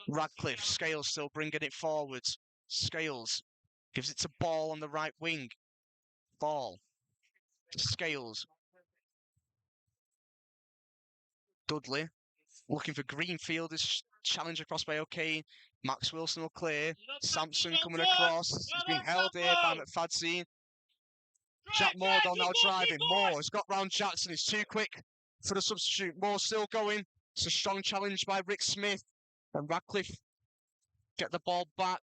Radcliffe. Scales still bringing it forwards. Scales gives it to Ball on the right wing. Ball. Scales. Dudley looking for Greenfield. Is challenge across by O'Kane. Max Wilson will clear. Sampson coming across. He's been held here by McFadzean. Jack Moore though now driving. Moore has got round Jackson. He's too quick for the substitute. Moore still going. It's a strong challenge by Rick Smith. And Radcliffe get the ball back.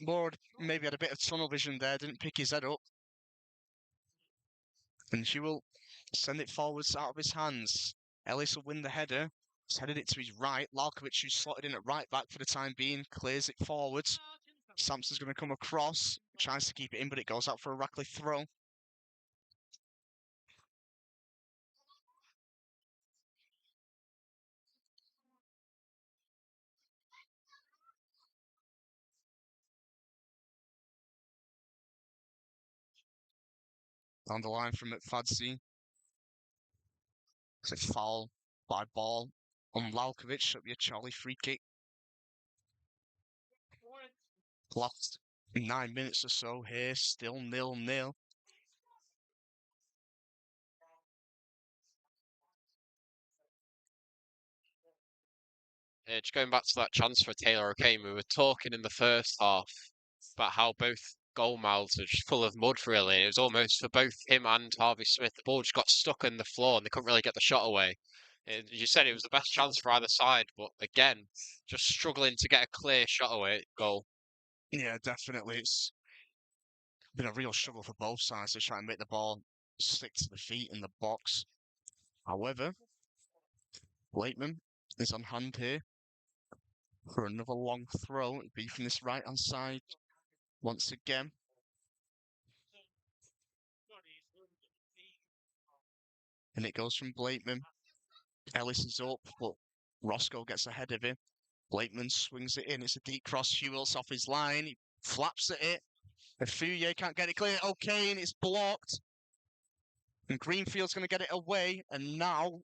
Moore maybe had a bit of tunnel vision there. Didn't pick his head up. And she will send it forwards out of his hands. Ellis will win the header. He's headed it to his right. Lalkovic, who's slotted in at right back for the time being, clears it forwards. Sampson's going to come across. Tries to keep it in, but it goes out for a Radcliffe throw. Down the line from McFadzean. It's a foul by Ball on Lalkovic. Should be a Chorley free kick. Last 9 minutes or so here, still 0-0. Just going back to that chance for Taylor O'Kane, we were talking in the first half about how both goal mouths are just full of mud, really. It was almost for both him and Harvey Smith. The ball just got stuck in the floor and they couldn't really get the shot away. You said it was the best chance for either side, but again, just struggling to get a clear shot away goal. Yeah, definitely. It's been a real struggle for both sides to try and make the ball stick to the feet in the box. However, Blakeman is on hand here for another long throw. It'll be from this right-hand side once again. And it goes from Blakeman. Ellis is up, but Roscoe gets ahead of him. Blakeman swings it in. It's a deep cross. Hewell's off his line. He flaps at it. Fouye can't get it clear. O'Kane, it's blocked. And Greenfield's going to get it away. And now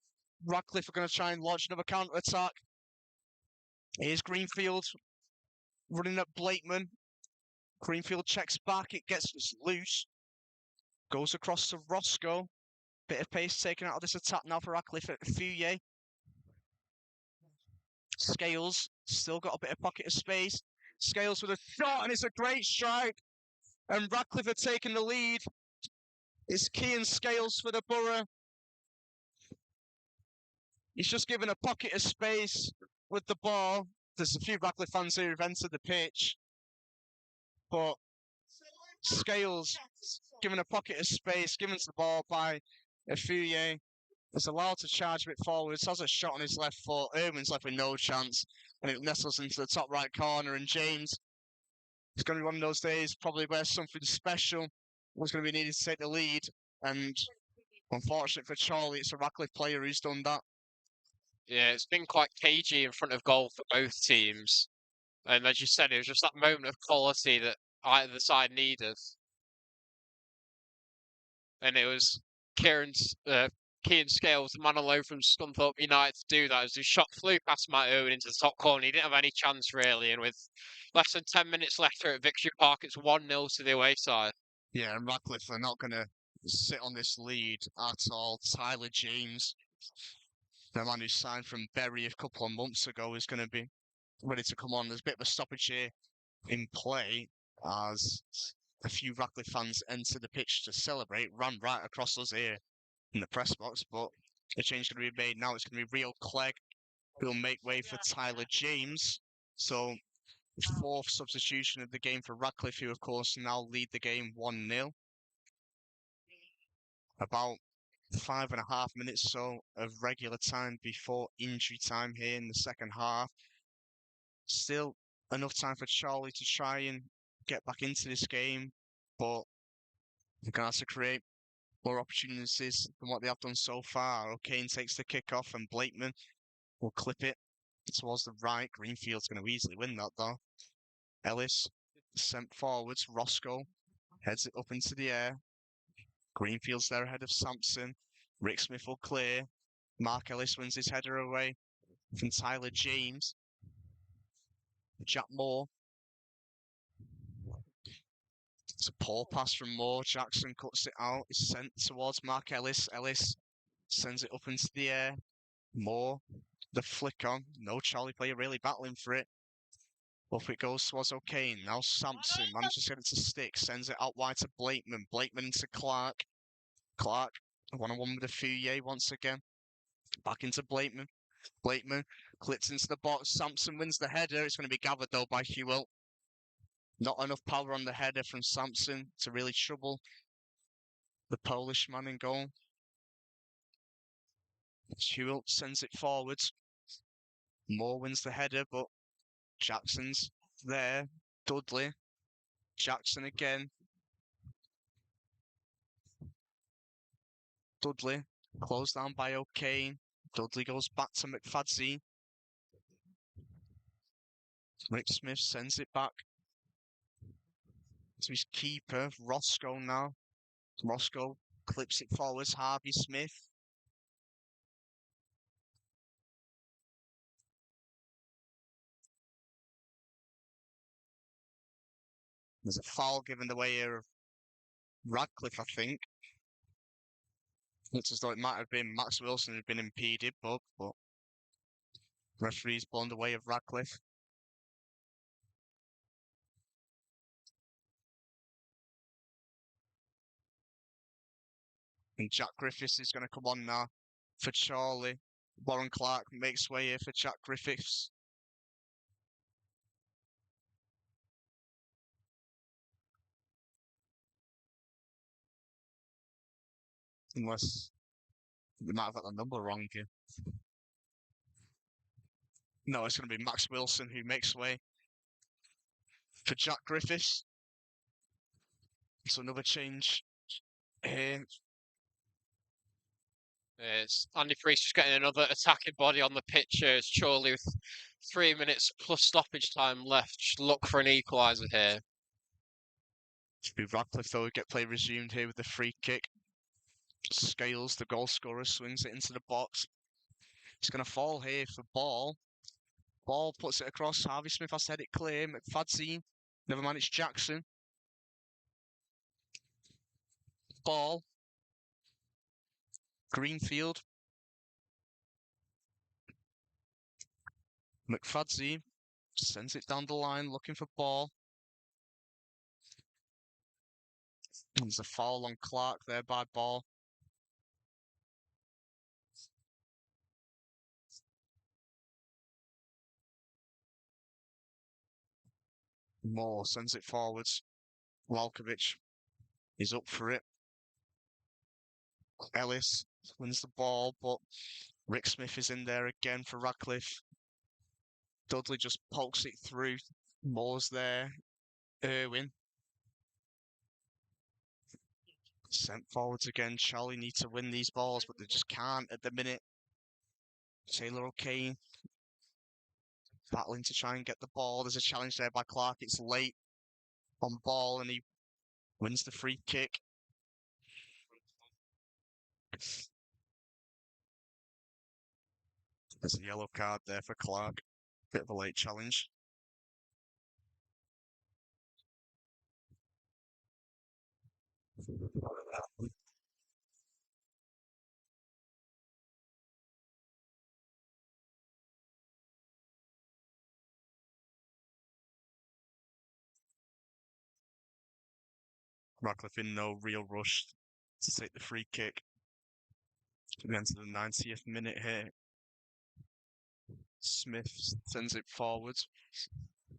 Radcliffe are going to try and launch another counter-attack. Here's Greenfield running at Blakeman. Greenfield checks back. It gets loose. Goes across to Roscoe. Bit of pace taken out of this attack now for Radcliffe at Fouye. Scales still got a bit of pocket of space. Scales with a shot, and it's a great strike. And Radcliffe are taking the lead. It's Kean Scales for the Borough. He's just given a pocket of space with the ball. There's a few Radcliffe fans who have entered the pitch. But Scales given a pocket of space, given to the ball by Fouye. Is allowed to charge a bit forwards, has a shot on his left foot. Irwin's left with no chance, and it nestles into the top right corner. And James, it's going to be one of those days probably where something special was going to be needed to take the lead. And unfortunately for Chorley, it's a Radcliffe player who's done that. Yeah, it's been quite cagey in front of goal for both teams. And as you said, it was just that moment of quality that either side needed. And it was Kean Scales, the man alone from Scunthorpe United to do that as his shot flew past Matt Owen into the top corner. He didn't have any chance really, and with less than 10 minutes left here at Victory Park, it's 1-0 to the away side. Yeah, and Radcliffe are not going to sit on this lead at all. Tyler James, the man who signed from Bury a couple of months ago, is going to be ready to come on. There's a bit of a stoppage here in play as a few Radcliffe fans enter the pitch to celebrate, ran right across us here in the press box, but a change going to be made now. It's going to be Rio Clegg who will make way for Tyler James. So, fourth substitution of the game for Radcliffe, who of course now lead the game 1-0. About 5.5 minutes so of regular time before injury time here in the second half. Still enough time for Chorley to try and get back into this game, but they're going to have to create more opportunities than what they have done so far. O'Kane takes the kick off and Blakeman will clip it towards the right. Greenfield's going to easily win that though. Ellis sent forwards. Roscoe heads it up into the air. Greenfield's there ahead of Sampson. Rick Smith will clear. Mark Ellis wins his header away from Tyler James. Jack Moore. It's a poor pass from Moore. Jackson cuts it out. It's sent towards Mark Ellis. Ellis sends it up into the air. Moore, the flick on. No Charlie player really battling for it. Up it goes towards O'Kane. Now Sampson manages to get it to stick. Sends it out wide to Blakeman. Blakeman into Clark. Clark, 1-on-1 with a Fouye once again. Back into Blakeman. Blakeman clips into the box. Sampson wins the header. It's going to be gathered though by Hewell. Not enough power on the header from Sampson to really trouble the Polish man in goal. Hewell sends it forwards. Moore wins the header, but Jackson's there. Dudley. Jackson again. Dudley. Closed down by O'Kane. Dudley goes back to McFadzean. Rick Smith sends it back to his keeper, Roscoe now. Roscoe clips it forwards. Harvey Smith. There's a foul given the way here of Radcliffe, I think. Looks as though it might have been Max Wilson who'd been impeded, but referee's blown the way of Radcliffe. And Jack Griffiths is going to come on now for Chorley. Warren Clark makes way here for Jack Griffiths. Unless we might have got the number wrong here. No, it's going to be Max Wilson who makes way for Jack Griffiths. So another change here. It's Andy Priest just getting another attacking body on the pitch here. It's Chorley with 3 minutes plus stoppage time left. Just look for an equaliser here. Should be Radcliffe though, get play resumed here with the free kick. Scales, the goal scorer, swings it into the box. He's going to fall here for Ball. Ball puts it across. Harvey Smith has to head it clear. McFadzean. Never mind, it's Jackson. Ball. Greenfield. McFadzean sends it down the line looking for Ball. There's a foul on Clark there by Ball. Moore sends it forwards. Walkovic is up for it. Ellis wins the ball, but Rick Smith is in there again for Radcliffe. Dudley just pokes it through. Moore's there. Irwin. Sent forwards again. Charlie need to win these balls, but they just can't at the minute. Taylor O'Kane battling to try and get the ball. There's a challenge there by Clark. It's late on Ball and he wins the free kick. There's a yellow card there for Clark. Bit of a late challenge. Radcliffe in no real rush to take the free kick. We enter the 90th minute here. Smith sends it forward.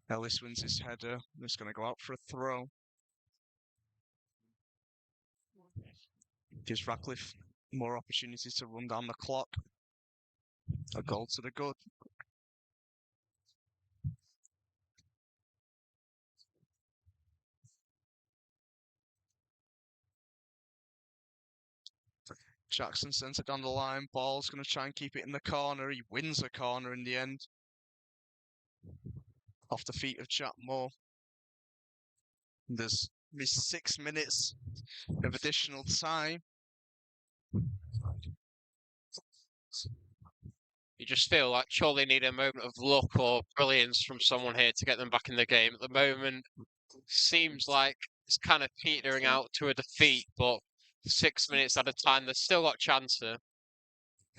Ellis wins his header. It's going to go out for a throw. Gives Radcliffe more opportunities to run down the clock. A goal to the good. Jackson sends it down the line. Ball's going to try and keep it in the corner. He wins a corner in the end. Off the feet of Jack Moore. There's 6 minutes of additional time. You just feel like Chorley need a moment of luck or brilliance from someone here to get them back in the game. At the moment, seems like it's kind of petering out to a defeat, but 6 minutes at a time, they've still got chance here.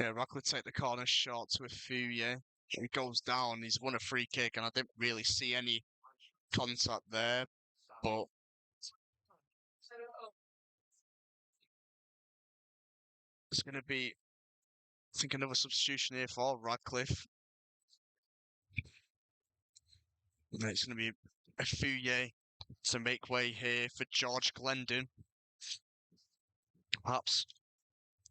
Yeah, Radcliffe take the corner shot to a Fouye. He goes down. He's won a free kick, and I didn't really see any contact there, but it's going to be, I think, another substitution here for Radcliffe. And it's going to be a Fouye to make way here for George Glendon. Perhaps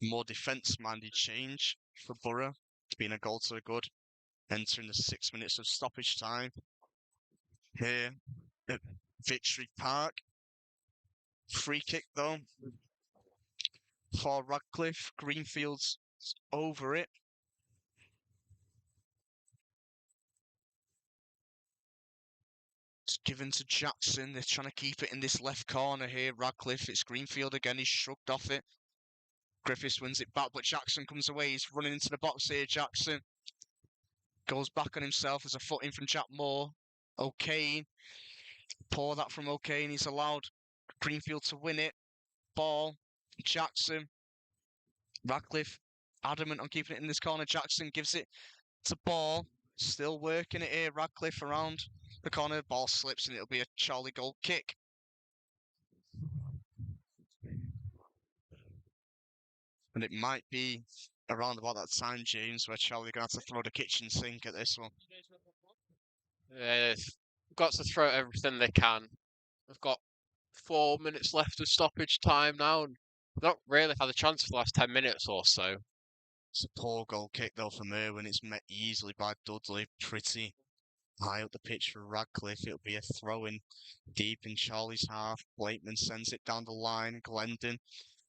more defence-minded change for Borough, being a goal to a good. Entering the 6 minutes of stoppage time here at Victory Park. Free kick though for Radcliffe. Greenfield's over it. It's given to Jackson. They're trying to keep it in this left corner here. Radcliffe, it's Greenfield again. He's shrugged off it. Griffiths wins it back, but Jackson comes away. He's running into the box here. Jackson goes back on himself. There's a foot in from Jack Moore. O'Kane. Pour that from O'Kane. He's allowed Greenfield to win it. Ball. Jackson. Radcliffe adamant on keeping it in this corner. Jackson gives it to Ball. Still working it here. Radcliffe around the corner. Ball slips and it'll be a Chorley goal kick. And it might be around about that time, James, where Chorley are going to have to throw the kitchen sink at this one. They've got to throw everything they can. They've got 4 minutes left of stoppage time now, and they've not really had a chance for the last 10 minutes or so. It's a poor goal kick though from Irwin. It's met easily by Dudley. Pretty high up the pitch for Radcliffe. It'll be a throw-in deep in Chorley's half. Blakeman sends it down the line. Glendon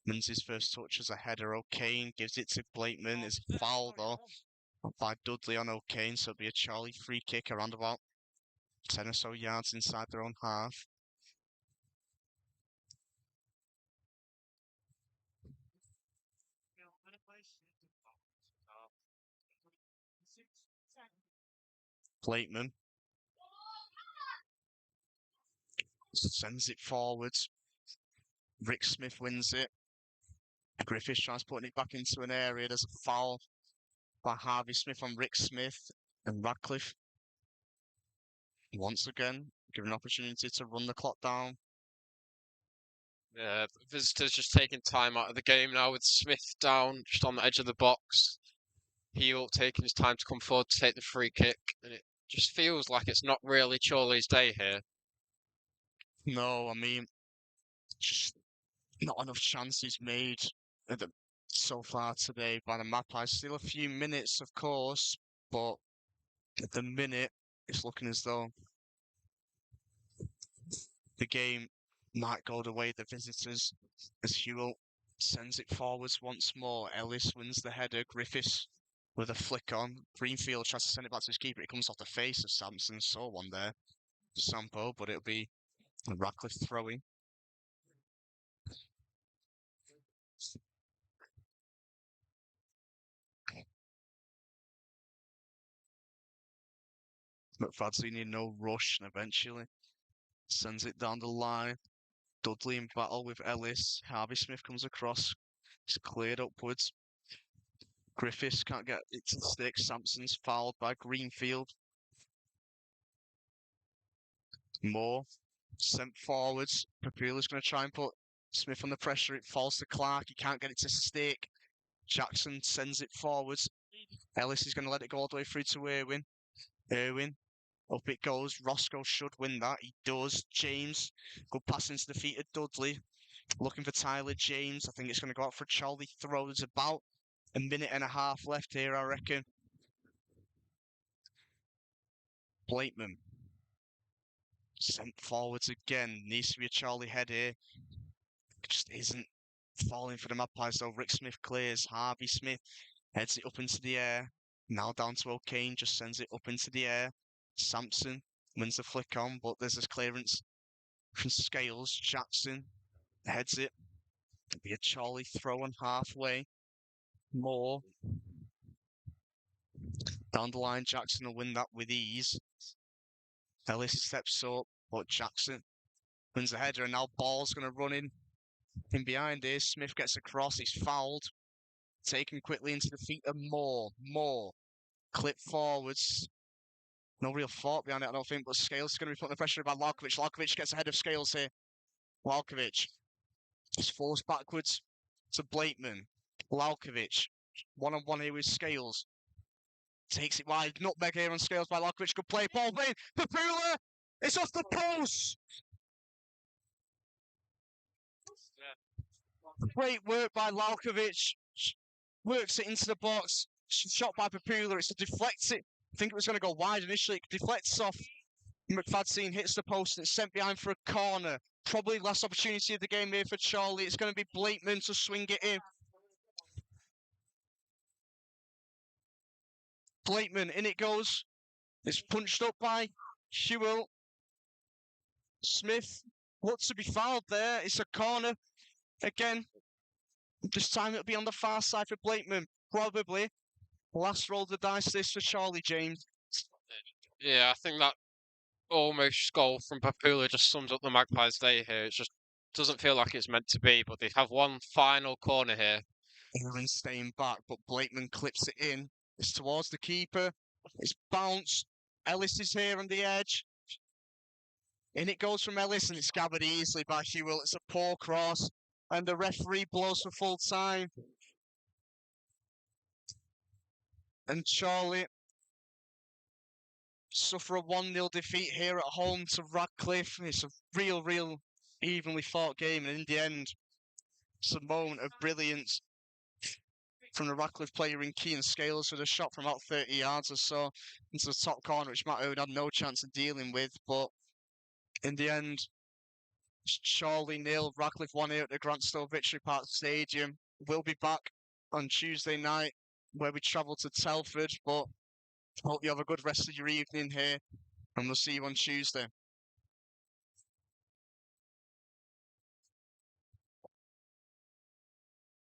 wins his first touch as a header. O'Kane gives it to Blakeman. It's a foul though by Dudley on O'Kane, so it'll be a Chorley free kick around about 10 or so yards inside their own half. Blakeman sends it forwards. Rick Smith wins it. Griffiths tries putting it back into an area. There's a foul by Harvey Smith on Rick Smith, and Radcliffe once again given an opportunity to run the clock down. Yeah, visitors just taking time out of the game now with Smith down just on the edge of the box. Heel taking his time to come forward to take the free kick, and it just feels like it's not really Chorley's day here. No, I mean, just not enough chances made so far today by the Magpies. Still a few minutes, of course, but at the minute, it's looking as though the game might go the way of the visitors as Hewell sends it forwards once more. Ellis wins the header. Griffiths with a flick on. Greenfield tries to send it back to his keeper. It comes off the face of Sampson. Saw one there for Sampo, but it'll be Radcliffe throwing. McFadzean no rush, and eventually sends it down the line. Dudley in battle with Ellis. Harvey Smith comes across. It's cleared upwards. Griffiths can't get it to stick. Sampson's fouled by Greenfield. Moore sent forwards. Papula's going to try and put Smith under pressure. It falls to Clark. He can't get it to stick. Jackson sends it forwards. Ellis is going to let it go all the way through to Irwin. Irwin, up it goes. Roscoe should win that. He does. James, good pass into the feet of Dudley. Looking for Tyler James. I think it's going to go out for a Chorley throw. There's about a minute and a half left here, I reckon. Blakeman sent forwards again. Needs to be a Chorley head here. Just isn't falling for the Magpies though. Rick Smith clears. Harvey Smith heads it up into the air. Now down to O'Kane, just sends it up into the air. Sampson wins the flick on, but there's this clearance from Scales. Jackson heads it. It'll be a Chorley throw on halfway. Moore. Down the line, Jackson will win that with ease. Ellis steps up, but Jackson wins the header, and now Ball's going to run in behind here. Smith gets across, he's fouled. Taken quickly into the feet of Moore. Moore. Clip forwards. No real thought behind it, I don't think, but Scales is going to be putting the pressure about Lalkovic. Lalkovic gets ahead of Scales here. Lalkovic is forced backwards to Blakeman. Lalkovic, one-on-one here with Scales. Takes it wide. Nutmeg here on Scales by Lalkovic. Good play. Ball in. Papula! It's off the post! Great work by Lalkovic. Works it into the box. Shot by Papula. It's a deflect it. I think it was going to go wide initially. It deflects off. McFadden hits the post and it's sent behind for a corner. Probably last opportunity of the game here for Chorley. It's going to be Blakeman to swing it in. Blakeman, in it goes. It's punched up by Hewell. Smith looks to be fouled there. It's a corner. Again, this time it'll be on the far side for Blakeman. Probably last roll of the dice this for Chorley, James. Yeah, I think that almost goal from Papula just sums up the Magpies' day here. It just doesn't feel like it's meant to be, but they have one final corner here. Aaron staying back, but Blakeman clips it in. It's towards the keeper. It's bounced. Ellis is here on the edge. In it goes from Ellis, and it's gathered easily by Hewell. It's a poor cross, and the referee blows for full time. And Chorley suffer a 1-0 defeat here at home to Radcliffe. It's a real evenly fought game, and in the end, it's a moment of brilliance from the Radcliffe player in Keane Scales with a shot from about 30 yards or so into the top corner, which Matt Owen had no chance of dealing with. But in the end, Chorley 0, Radcliffe 1 here at the Grantstow Victory Park Stadium. We'll be back on Tuesday night where we travel to Telford, but hope you have a good rest of your evening here, and we'll see you on Tuesday.